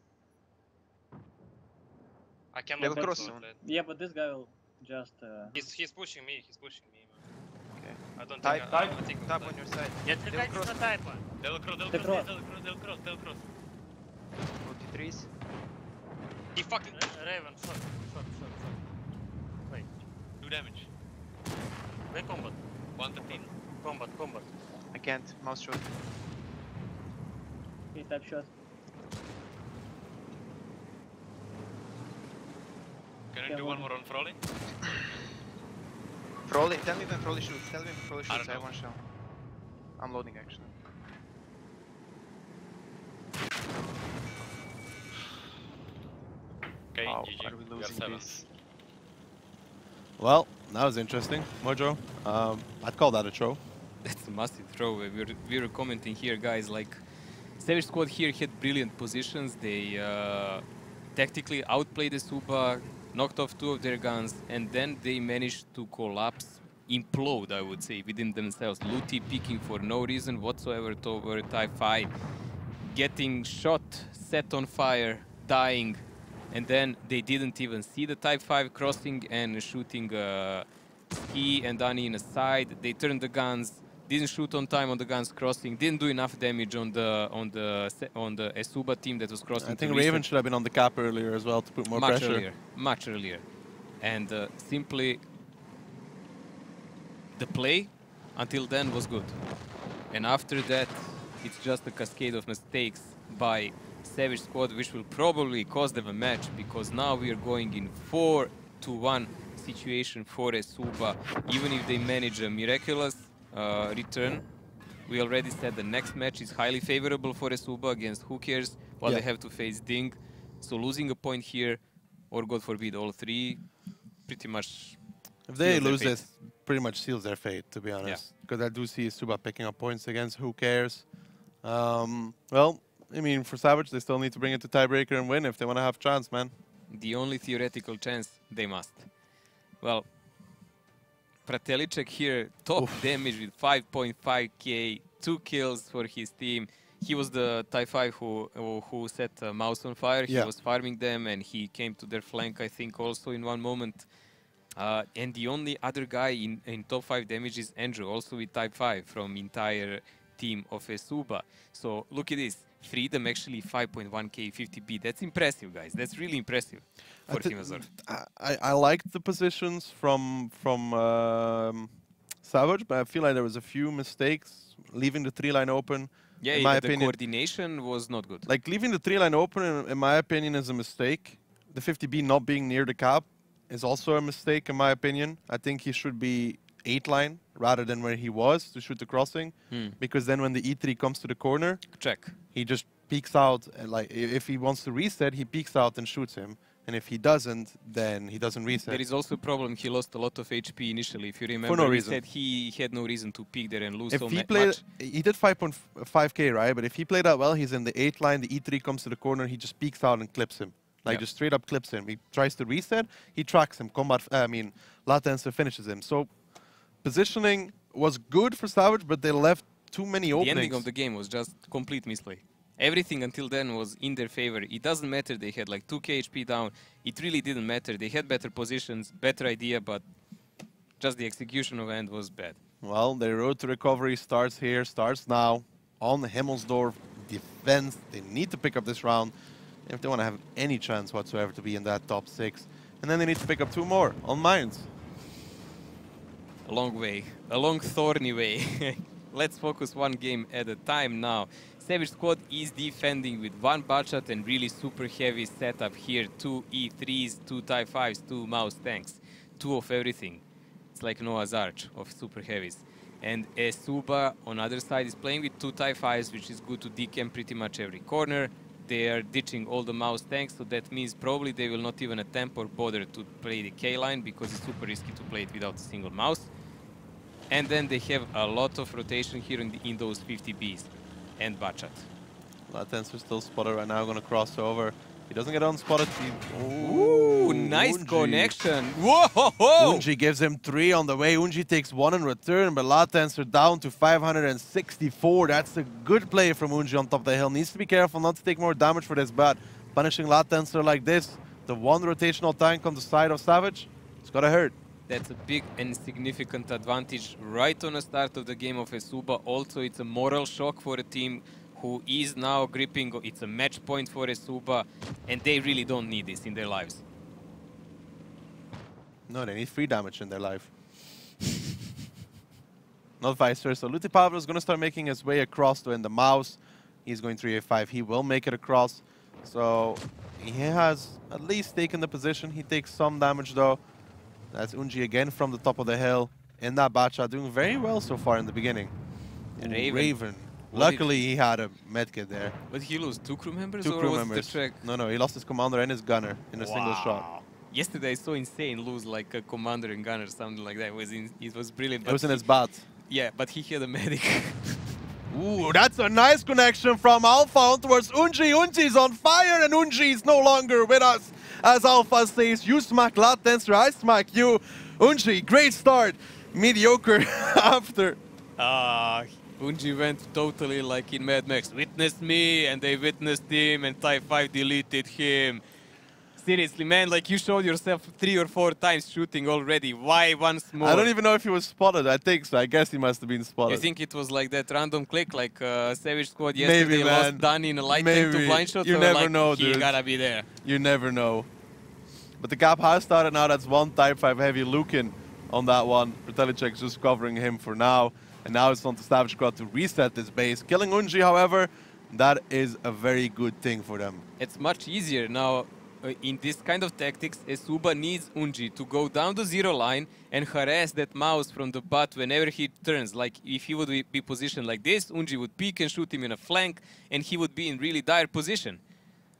I cannot They will do cross it, soon. lad. Yeah, but this guy will just. He's pushing me, man. Okay. I don't Type, think type, I think Tap on your side. Не отвлекайтесь cross. на тайпа. They'll cross, They cross. they'll cross. 43s. He fucking Рейвен, шорт. Wait, 2 damage. play combat. 113. Combat. I can't. Mouse shot. Okay, type shot. Can Yeah, you do one one more on Froley? Froley. Tell me when Froley shoots. Tell me when Froley I shoots. don't I have know. one shot. I'm loading actually. Okay, How GG. are we We are losing 7th. this? Well, that was interesting. Mojo, I'd call that a throw. That's a massive throw. We were commenting here, guys, like Savage Squad here had brilliant positions. They tactically outplayed the eSuba, knocked off 2 of their guns, and then they managed to collapse, implode, I would say, within themselves. Luti picking for no reason whatsoever toward Type 5, getting shot, set on fire, dying, and then they didn't even see the Type 5 crossing and shooting Ski and Dani in a side. They turned the guns, didn't shoot on time on the guns crossing, didn't do enough damage on the eSuba team that was crossing. I to think reset. Raven should have been on the cap earlier as well to put more pressure. Much earlier. And simply the play until then was good. And after that, it's just a cascade of mistakes by Savage Squad, which will probably cost them a match, because now we are going in 4-1 situation for eSuba. Even if they manage a miraculous return, we already said the next match is highly favorable for eSuba against who cares, while Yeah. they have to face Ding. So losing a point here, or God forbid all 3, pretty much If they seals their lose fate. this, pretty much seals their fate, to be honest. Because I do see eSuba picking up points against who cares. Well, I mean, for Savage, they still need to bring it to tiebreaker and win if they want to have chance, man. The only theoretical chance, they must. Well, Pratelicek here, top damage with 5.5k, 2 kills for his team. He was the Type 5 who set Mouse on fire. He Yeah. was farming them, and he came to their flank, I think, also in one moment. And the only other guy in top 5 damage is Andrew, also with Type 5 from entire team of eSuba. So look at this. Freedom actually 5.1k 50b. That's impressive, guys. That's really impressive for Team Azor. I liked the positions from Savage, but I feel like there was a few mistakes leaving the 3-line open. Yeah, in my the opinion, coordination was not good. like leaving the 3-line open, in my opinion, is a mistake. The 50b not being near the cap is also a mistake, in my opinion. I think he should be 8-line rather than where he was to shoot the crossing, because then when the E3 comes to the corner, Check. he just peeks out. And like if he wants to reset, he peeks out and shoots him. And if he doesn't, then he doesn't reset. There is also a problem. He lost a lot of HP initially. If you remember, no he reason. said he had no reason to peek there and lose If so he much. played, he did 5.5k, right? But if he played that well, he's in the 8th line. The E3 comes to the corner. He just peeks out and clips him. Like, Yep. just straight up clips him. He tries to reset, he tracks him. Latencer finishes him. So, positioning was good for Savage, but they left too many The openings. ending of the game was just complete misplay. Everything until then was in their favor. It doesn't matter they had like 2k HP down. It really didn't matter. They had better positions, better idea, but just the execution of end was bad. Well, their road to recovery starts here, starts now. On the Himmelsdorf defense, they need to pick up this round if they want to have any chance whatsoever to be in that top 6. And then they need to pick up 2 more on mines. A long way, a long thorny way. Let's focus one game at a time now. Savage Squad is defending with 1 Bachat and really super heavy setup here. 2 E3s, 2 TIE 5s, 2 mouse tanks. 2 of everything. It's like Noah's Arch of super heavies. And eSuba on other side is playing with 2 TIE 5s, which is good to decamp pretty much every corner. They are ditching all the mouse tanks, so that means probably they will not even attempt or bother to play the K line because it's super risky to play it without a single mouse. And then they have a lot of rotation here in those 50Bs and Bachat. Latencer still spotted right now, going to cross over. He doesn't get unspotted. Ooh, nice Unji. connection. Whoa! Unji gives him 3 on the way. Unji takes 1 in return, but Latencer down to 564. That's a good play from Unji on top of the hill. Needs to be careful not to take more damage for this, but punishing Latencer like this, the 1 rotational tank on the side of Savage, it's gotta hurt. That's a big and significant advantage right on the start of the game of eSuba. Also, it's a moral shock for a team who is now gripping. It's a match point for eSuba, and they really don't need this in their lives. No, they need free damage in their life. Not vice versa. Luti Pablo is going to start making his way across to end the mouse. He's going 3A5. He will make it across. So he has at least taken the position. He takes some damage though. That's Unji again from the top of the hill. In that Bacha, doing very well so far in the beginning. Raven. Luckily, he had a medkit there. But he lose 2 crew members 2 or crew was members. the track? No, he lost his commander and his gunner in a single shot. Yesterday I saw Insane lose like a commander and gunner, something like that. It was brilliant. It was in his bat. Yeah, but he had a medic. Ooh, that's a nice connection from Alpha on towards Unji. Unji's on fire and Unji is no longer with us. As Alpha says, you smack Latencer, I smack you. Unji, great start. Mediocre after. Unji went totally like in Mad Max. Witness me, and they witnessed him, and TIE 5 deleted him. Seriously, man, like you showed yourself 3 or 4 times shooting already. Why once more? I don't even know if he was spotted. I think so. I guess he must have been spotted. You think it was like that random click, like Savage Squad yesterday Maybe, lost man. Danny in a light Maybe. tank to blind shot? You or never like, know, he dude. gotta be there. You never know. But the gap has started now. That's 1 Type 5 heavy Lukin on that one. Brutalicek's just covering him for now. And now it's on to Savage Squad to reset this base. Killing Unji, however, that is a very good thing for them. It's much easier now. In this kind of tactics, eSuba needs Unji to go down the 0 line and harass that mouse from the butt whenever he turns. Like, if he would be positioned like this, Unji would peek and shoot him in a flank, and he would be in really dire position.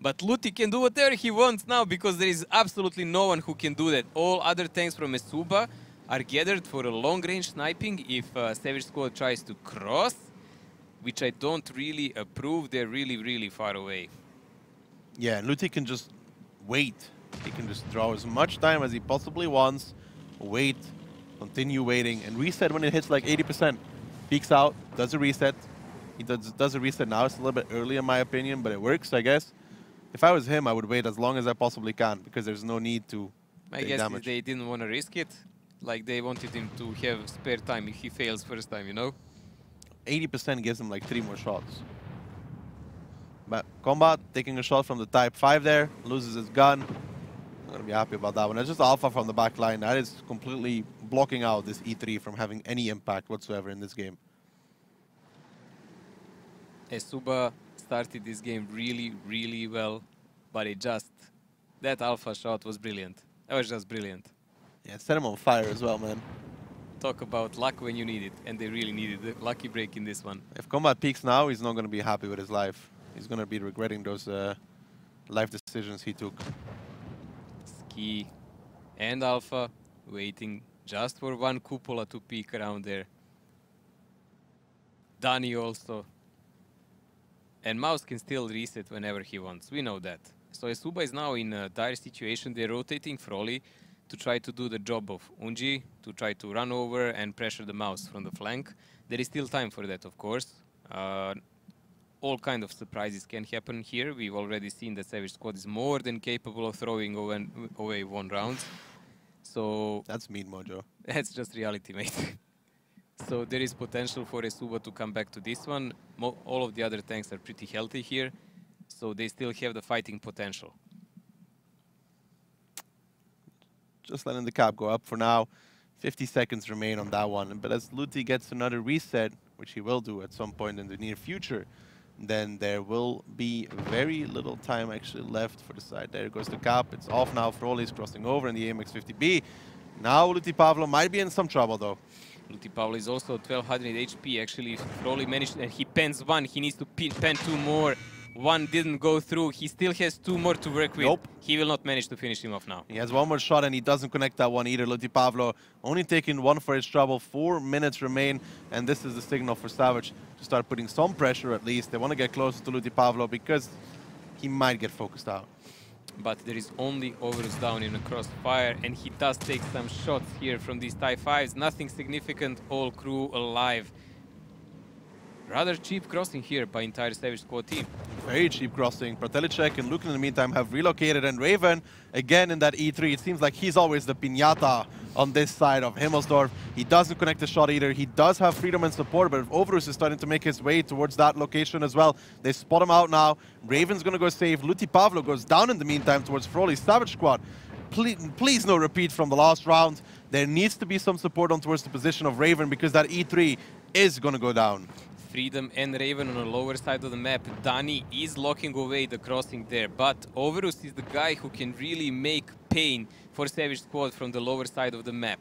But Luti can do whatever he wants now, because there is absolutely no one who can do that. All other tanks from eSuba are gathered for a long-range sniping if Savage Squad tries to cross, which I don't really approve. They're really, really far away. Yeah, and Luti can just wait. He can just draw as much time as he possibly wants, wait, continue waiting, and reset when it hits like 80%. Peeks out, does a reset. He does a reset now. It's a little bit early in my opinion, but it works, I guess. If I was him, I would wait as long as I possibly can, because there's no need to take guess damage. They didn't want to risk it. Like, they wanted him to have spare time if he fails first time, you know? 80% gives him like 3 more shots. But Combat taking a shot from the Type 5 there, loses his gun. I'm gonna be happy about that one. It's just Alpha from the back line. That is completely blocking out this E3 from having any impact whatsoever in this game. eSuba started this game really, really well, but that Alpha shot was brilliant. That was just brilliant. Yeah, set him on fire as well, man. Talk about luck when you need it, and they really needed the lucky break in this one. If Combat peaks now, he's not going to be happy with his life. He's going to be regretting those life decisions he took. Ski and Alpha waiting just for one cupola to peek around there. Danny also. And Mouse can still reset whenever he wants. We know that. So eSuba is now in a dire situation. They're rotating Froley to try to do the job of Unji, to try to run over and pressure the mouse from the flank. There is still time for that, of course. All kind of surprises can happen here. We've already seen that Savage Squad is more than capable of throwing away 1 round. So That's mean, Mojo. that's just reality, mate. So there is potential for eSuba to come back to this one. All of the other tanks are pretty healthy here, so they still have the fighting potential. Just letting the cap go up for now. 50 seconds remain on that one. But as Luti gets another reset, which he will do at some point in the near future, then there will be very little time actually left for the side. There goes the cap. It's off now. Froley's crossing over in the AMX-50B. Now Luti Pavlo might be in some trouble though. Luti Pavlo is also 1200 HP. Actually, Froley managed, and he pens 1. He needs to pen 2 more. 1 didn't go through. He still has 2 more to work with. Nope. He will not manage to finish him off now. He has 1 more shot and he doesn't connect that one either. Luti Pavlo only taking 1 for his trouble. 4 minutes remain, and this is the signal for Savage to start putting some pressure at least. They want to get closer to Luti Pavlo because he might get focused out. But there is only Overus down in a crossfire, and he does take some shots here from these TIE 5s. Nothing significant, all crew alive. Rather cheap crossing here by entire Savage Squad team. Very cheap crossing. Pratelicek and Luke in the meantime have relocated, and Raven again in that E3. It seems like he's always the piñata on this side of Himmelsdorf. He doesn't connect the shot either. He does have freedom and support, but Overus is starting to make his way towards that location as well. They spot him out now. Raven's going to go save. Luti Pavlo goes down in the meantime towards Froley's Savage Squad. Please no repeat from the last round. There needs to be some support on towards the position of Raven because that E3 is going to go down. Freedom and Raven on the lower side of the map. Dani is locking away the crossing there, but Overus is the guy who can really make pain for Savage Squad from the lower side of the map.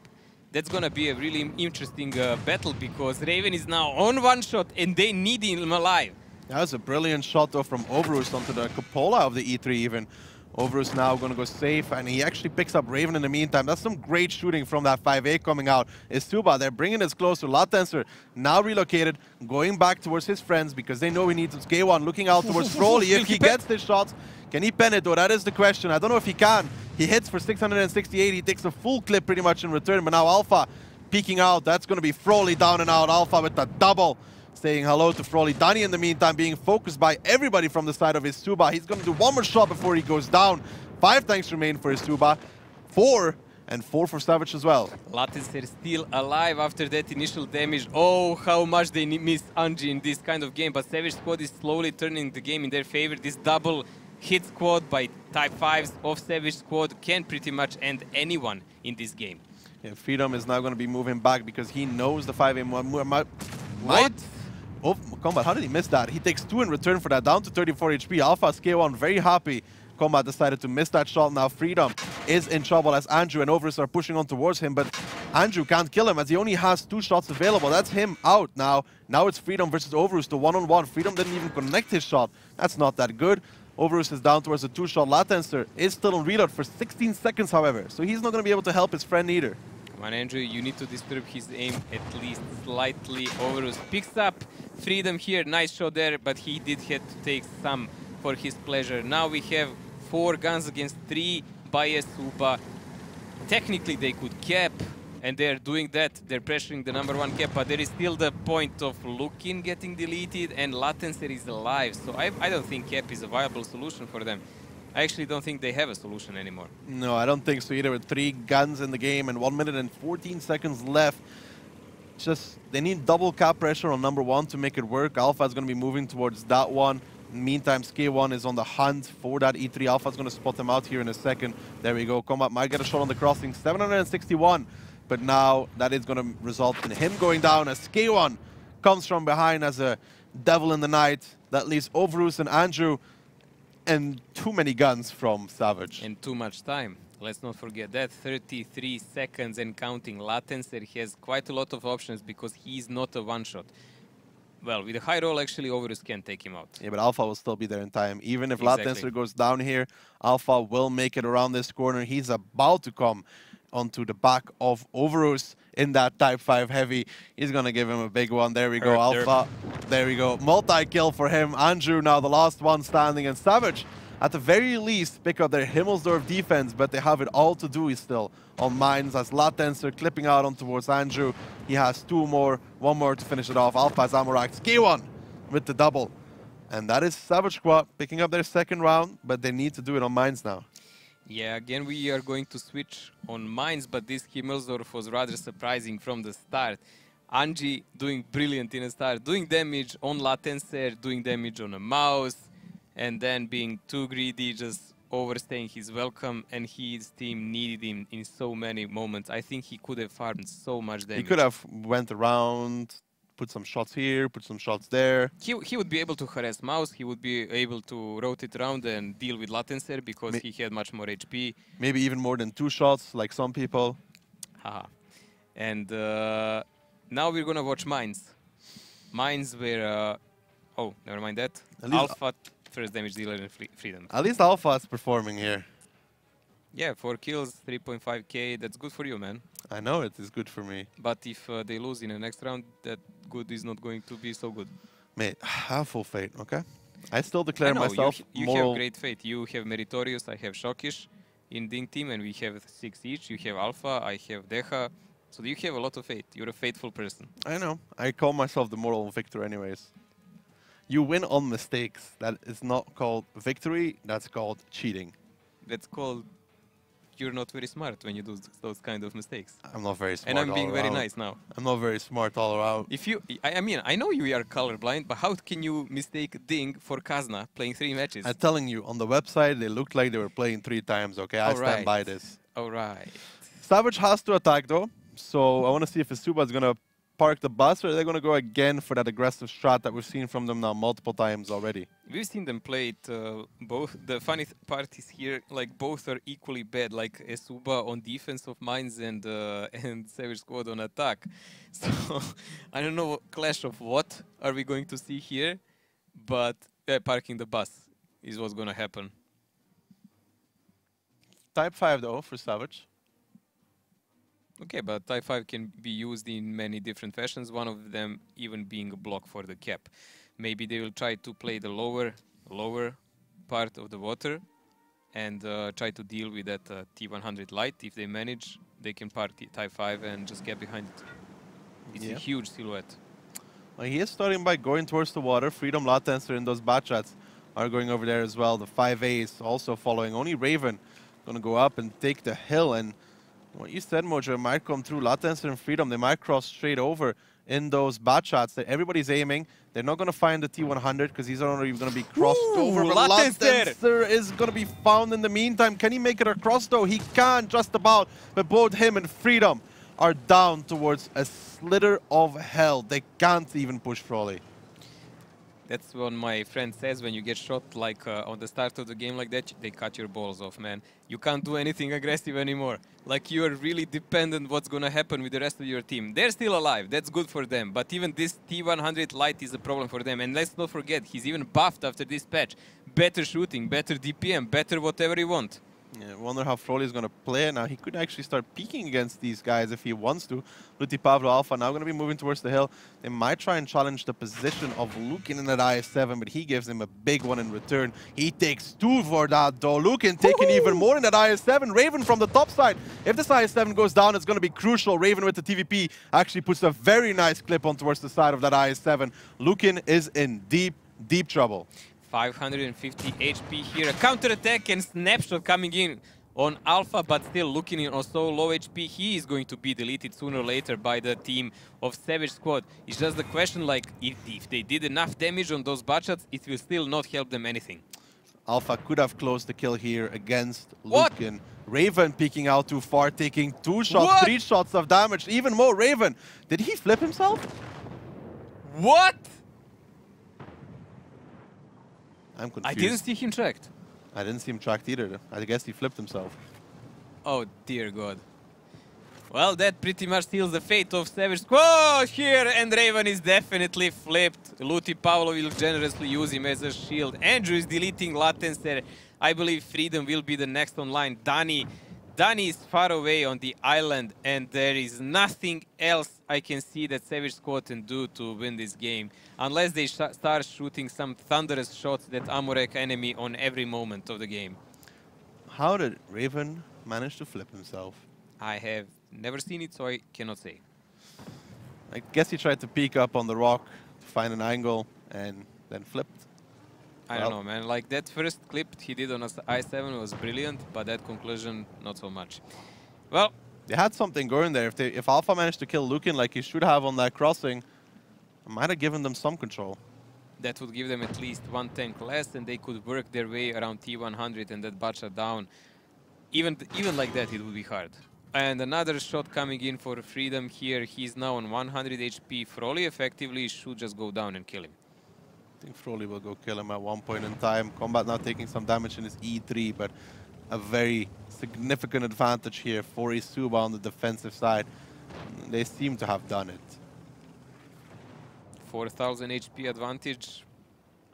That's gonna be a really interesting battle because Raven is now on 1 shot and they need him alive. That was a brilliant shot though from Overus onto the cupola of the E3 even. Overus now going to go safe, and he actually picks up Raven in the meantime. That's some great shooting from that 5A coming out. eSuba, they're bringing us closer. Latenser now relocated, going back towards his friends because they know he needs K1, looking out towards Froley. If he gets this shot, can he pen it though? That is the question. I don't know if he can. He hits for 668. He takes a full clip pretty much in return, but now Alpha peeking out. That's going to be Froley down and out. Alpha with the double. Saying hello to Froley. Dani in the meantime being focused by everybody from the side of eSuba. He's going to do 1 more shot before he goes down. 5 tanks remain for eSuba. 4 and 4 for Savage as well. Latenser still alive after that initial damage. Oh, how much they miss Anji in this kind of game. But Savage Squad is slowly turning the game in their favor. This double hit squad by Type 5s of Savage Squad can pretty much end anyone in this game. Yeah, Freedom is now going to be moving back because he knows the 5A might... What? Oh, Combat, how did he miss that? He takes 2 in return for that, down to 34 HP. Alpha's K1 very happy. Combat decided to miss that shot. Now Freedom is in trouble as Andrew and Overus are pushing on towards him, but Andrew can't kill him as he only has 2 shots available. That's him out now. Now it's Freedom versus Overus, the 1-on-1. Freedom didn't even connect his shot. That's not that good. Overus is down towards the 2-shot. Latenser is still on reload for 16 seconds, however, so he's not going to be able to help his friend either. Come on, Andrew, you need to disturb his aim at least slightly. Overus picks up Freedom here. Nice shot there, but he did have to take some for his pleasure. Now we have 4 guns against 3 by eSuba. Technically, they could cap, and they're doing that. They're pressuring the #1 cap, but there is still the point of Lukin getting deleted, and Latenser is alive. So I don't think cap is a viable solution for them. I actually don't think they have a solution anymore. No, I don't think so either. With 3 guns in the game and 1 minute and 14 seconds left, just they need double cap pressure on #1 to make it work. Alpha is going to be moving towards that one. Meantime, K1 is on the hunt for that E3. Alpha is going to spot them out here in a second. There we go. Combat might get a shot on the crossing. 761, but now that is going to result in him going down as K1 comes from behind as a devil in the night. That leaves Overus and Andrew. And too many guns from Savage. And too much time. Let's not forget that. 33 seconds and counting. Latenser has quite a lot of options because he's not a 1-shot. Well, with a high roll, actually, Overus can take him out. Yeah, but Alpha will still be there in time. Even if Exactly. Latenser goes down here, Alpha will make it around this corner. He's about to come onto the back of Overus in that Type 5 heavy. He's going to give him a big one. There we go, Alpha. There we go. Multi-kill for him. Andrew now the last one standing, and Savage at the very least, pick up their Himmelsdorf defense, but they have it all to do still on mines as Latenser clipping out on towards Andrew. He has 2 more, 1 more to finish it off. Alpha Zamorak, Ski1 with the double. And that is Savage Squad picking up their second round, but they need to do it on mines now. Yeah, again, we are going to switch on mines, but this Himmelsdorf was rather surprising from the start. Anji doing brilliant in the start, doing damage on Latenser, doing damage on a mouse, and then being too greedy, just overstaying his welcome, and his team needed him in so many moments. I think he could have farmed so much damage. He could have went around, put some shots here, put some shots there. He would be able to harass mouse, he would be able to rotate around and deal with Latenser because he had much more HP. Maybe even more than 2 shots, like some people. Haha. And now we're gonna watch mines. Mines where, oh, never mind that. Alpha first damage dealer in Freedom. At least Alpha is performing here. Yeah, 4 kills, 3.5k, that's good for you, man. I know it is good for me. But if they lose in the next round, that good is not going to be so good. Mate, I have full fate, okay? I still declare myself you moral. have great fate. You have Meritorious, I have Shokish in Ding team, and we have 6 each. You have Alpha, I have Deha. So you have a lot of fate. You're a faithful person. I know. I call myself the moral victor anyways. You win on mistakes. That is not called victory. That's called cheating. That's called you're not very smart when you do those kind of mistakes. I'm not very smart. And I'm being very nice now. I'm not very smart all around. If you, I mean, I know you are colorblind, but how can you mistake Ding for Kazna playing 3 matches? I'm telling you, on the website, they looked like they were playing 3 times, okay? I stand by this. All right. Savage has to attack, though. So I want to see if eSuba is going to park the bus, or they're going to go again for that aggressive strat that we've seen from them now multiple times already. We've seen them play it both. The funny part is here, like both are equally bad, like eSuba on defense of mines and Savage Squad on attack. So I don't know clash of what are we going to see here, but parking the bus is what's going to happen. Type 5 though for Savage. Okay, but Type 5 can be used in many different fashions, one of them even being a block for the cap. Maybe they will try to play the lower part of the water and try to deal with that T100 light. If they manage, they can park Type 5 and just get behind it. It's a huge silhouette. Well, he is starting by going towards the water. Freedom, Latenser, and those Batchats are going over there as well. The 5A is also following. Only Raven going to go up and take the hill. And what you said, Mojo, might come through. Latenser and Freedom, they might cross straight over in those Batchats. Everybody's aiming. They're not going to find the T100 because he's already going to be crossed over. But Latenser is going to be found in the meantime. Can he make it across, though? He can, just about. But both him and Freedom are down towards a slither of hell. They can't even push Frawley. That's what my friend says when you get shot like on the start of the game like that, they cut your balls off, man. You can't do anything aggressive anymore. Like you are really dependent what's gonna happen with the rest of your team. They're still alive, that's good for them. But even this T100 light is a problem for them. And let's not forget, he's even buffed after this patch. Better shooting, better DPM, better whatever you want. Yeah, I wonder how Frawley is going to play now. He could actually start peeking against these guys if he wants to. Luti Pablo Alpha now going to be moving towards the hill. They might try and challenge the position of Lukin in that IS-7, but he gives him a big one in return. He takes 2 for that, though. Lukin taking even more in that IS-7. Raven from the top side. If this IS-7 goes down, it's going to be crucial. Raven with the TVP actually puts a very nice clip on towards the side of that IS-7. Lukin is in deep, deep trouble. 550 HP here. A counter-attack and snapshot coming in on Alpha, but still looking in also low HP. He is going to be deleted sooner or later by the team of Savage Squad. It's just the question, like, if they did enough damage on those Batchats, it will still not help them anything. Alpha could have closed the kill here against Lukin. Raven peeking out too far, taking 2 shots, 3 shots of damage. Even more Raven. Did he flip himself? What? I'm confused. I didn't see him tracked. I didn't see him tracked either. I guess he flipped himself. Oh, dear God. Well, that pretty much seals the fate of Savage Squad here, and Raven is definitely flipped. Luti Paolo will generously use him as a shield. Andrew is deleting Latenser. I believe Freedom will be the next online. Dani Danny is far away on the island, and there is nothing else I can see that Savage Squad can do to win this game, unless they start shooting some thunderous shots that Amorek enemy on every moment of the game. How did Raven manage to flip himself? I have never seen it, so I cannot say. I guess he tried to peek up on the rock to find an angle and then flipped. I don't know, man. Like, that first clip he did on I7 was brilliant, but that conclusion, not so much. Well, they had something going there. If Alpha managed to kill Lukin like he should have on that crossing, it might have given them some control. That would give them at least one tank less, and they could work their way around T100 and that Bacha down. Even like that, it would be hard. And another shot coming in for Freedom here. He's now on 100 HP. Froley effectively should just go down and kill him. I think Froley will go kill him at one point in time. Combat now taking some damage in his E3, but a very significant advantage here for eSuba on the defensive side. They seem to have done it. 4,000 HP advantage.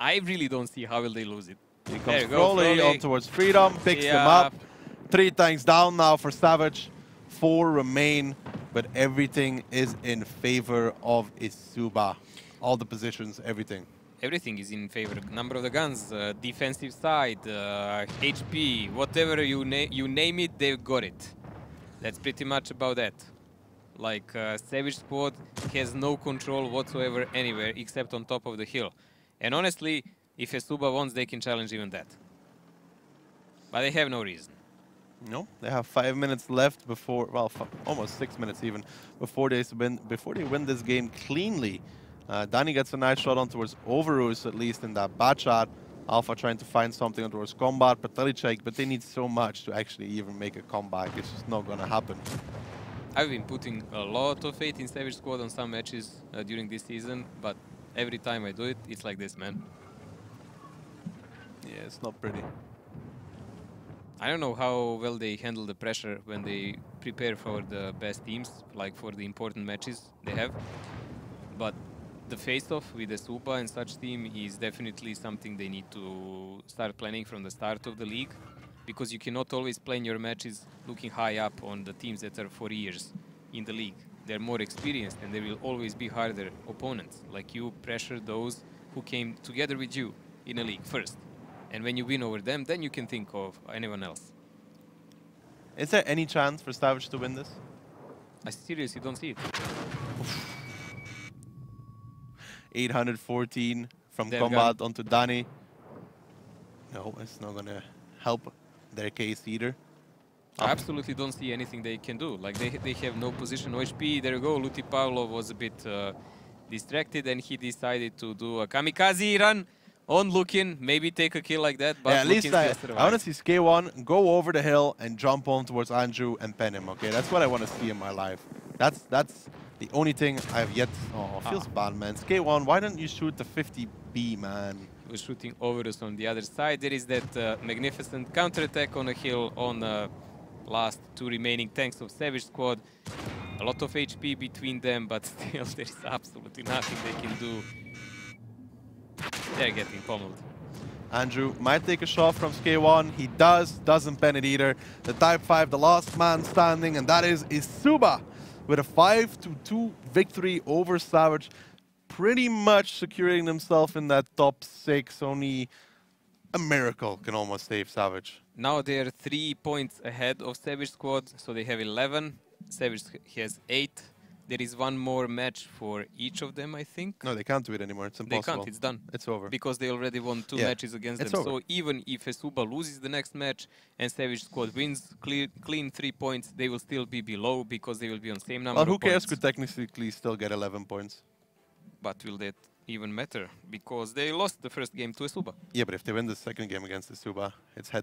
I really don't see how will they lose it. Here There comes you go, Froley on towards Freedom, picks him up. 3 tanks down now for Savage. 4 remain, but everything is in favor of eSuba. All the positions, everything. Everything is in favor. Number of the guns, defensive side, HP, whatever you name it, they've got it. That's pretty much about that. Like, Savage Squad has no control whatsoever anywhere except on top of the hill. And honestly, if eSuba wants, they can challenge even that. But they have no reason. No, they have 5 minutes left before, well, almost 6 minutes even, before they win this game cleanly. Danny gets a nice shot on towards Overus, at least in that bad shot. Alpha trying to find something on towards combat, Patelicek, but they need so much to actually even make a comeback. It's just not going to happen. I've been putting a lot of faith in Savage Squad on some matches during this season, but every time I do it, it's like this, man. Yeah, it's not pretty. I don't know how well they handle the pressure when they prepare for the best teams, like for the important matches they have. But the face-off with eSuba and such team is definitely something they need to start planning from the start of the league, because you cannot always plan your matches looking high up on the teams that are 4 years in the league. They're more experienced and they will always be harder opponents. Like, you pressure those who came together with you in a league first. And when you win over them, then you can think of anyone else. Is there any chance for Savage to win this? I seriously don't see it. 814 from They've combat onto Danny. No, it's not going to help their case either. I absolutely don't see anything they can do. Like, they have no position, no HP. There you go. Luti Pavlov was a bit distracted, and he decided to do a kamikaze run on Lukin, maybe take a kill like that, but yeah, at least I want to see Sk1 go over the hill and jump on towards Andrew and pen him, okay? That's what I want to see in my life. That's the only thing I've yet... Oh, feels bad, man. Sk1, why don't you shoot the 50B, man? We're shooting over us on the other side. There is that magnificent counterattack on a hill on the last 2 remaining tanks of Savage Squad. A lot of HP between them, but still there is absolutely nothing they can do. They're getting pummeled. Andrew might take a shot from Sk1. He doesn't pen it either. The Type 5, the last man standing, and that is eSuba with a 5-2 victory over Savage. Pretty much securing themselves in that top 6. Only a miracle can almost save Savage. Now they're 3 points ahead of Savage Squad, so they have 11. Savage has 8. There is one more match for each of them, I think. No, they can't do it anymore. It's impossible. They can't. It's done. It's over. Because they already won 2 matches against them. Over. So even if eSuba loses the next match and Savage Squad wins clean 3 points, they will still be below because they will be on same number of points. Well, who cares? Could technically still get 11 points. But will that even matter? Because they lost the first game to eSuba. Yeah, but if they win the second game against eSuba, it's head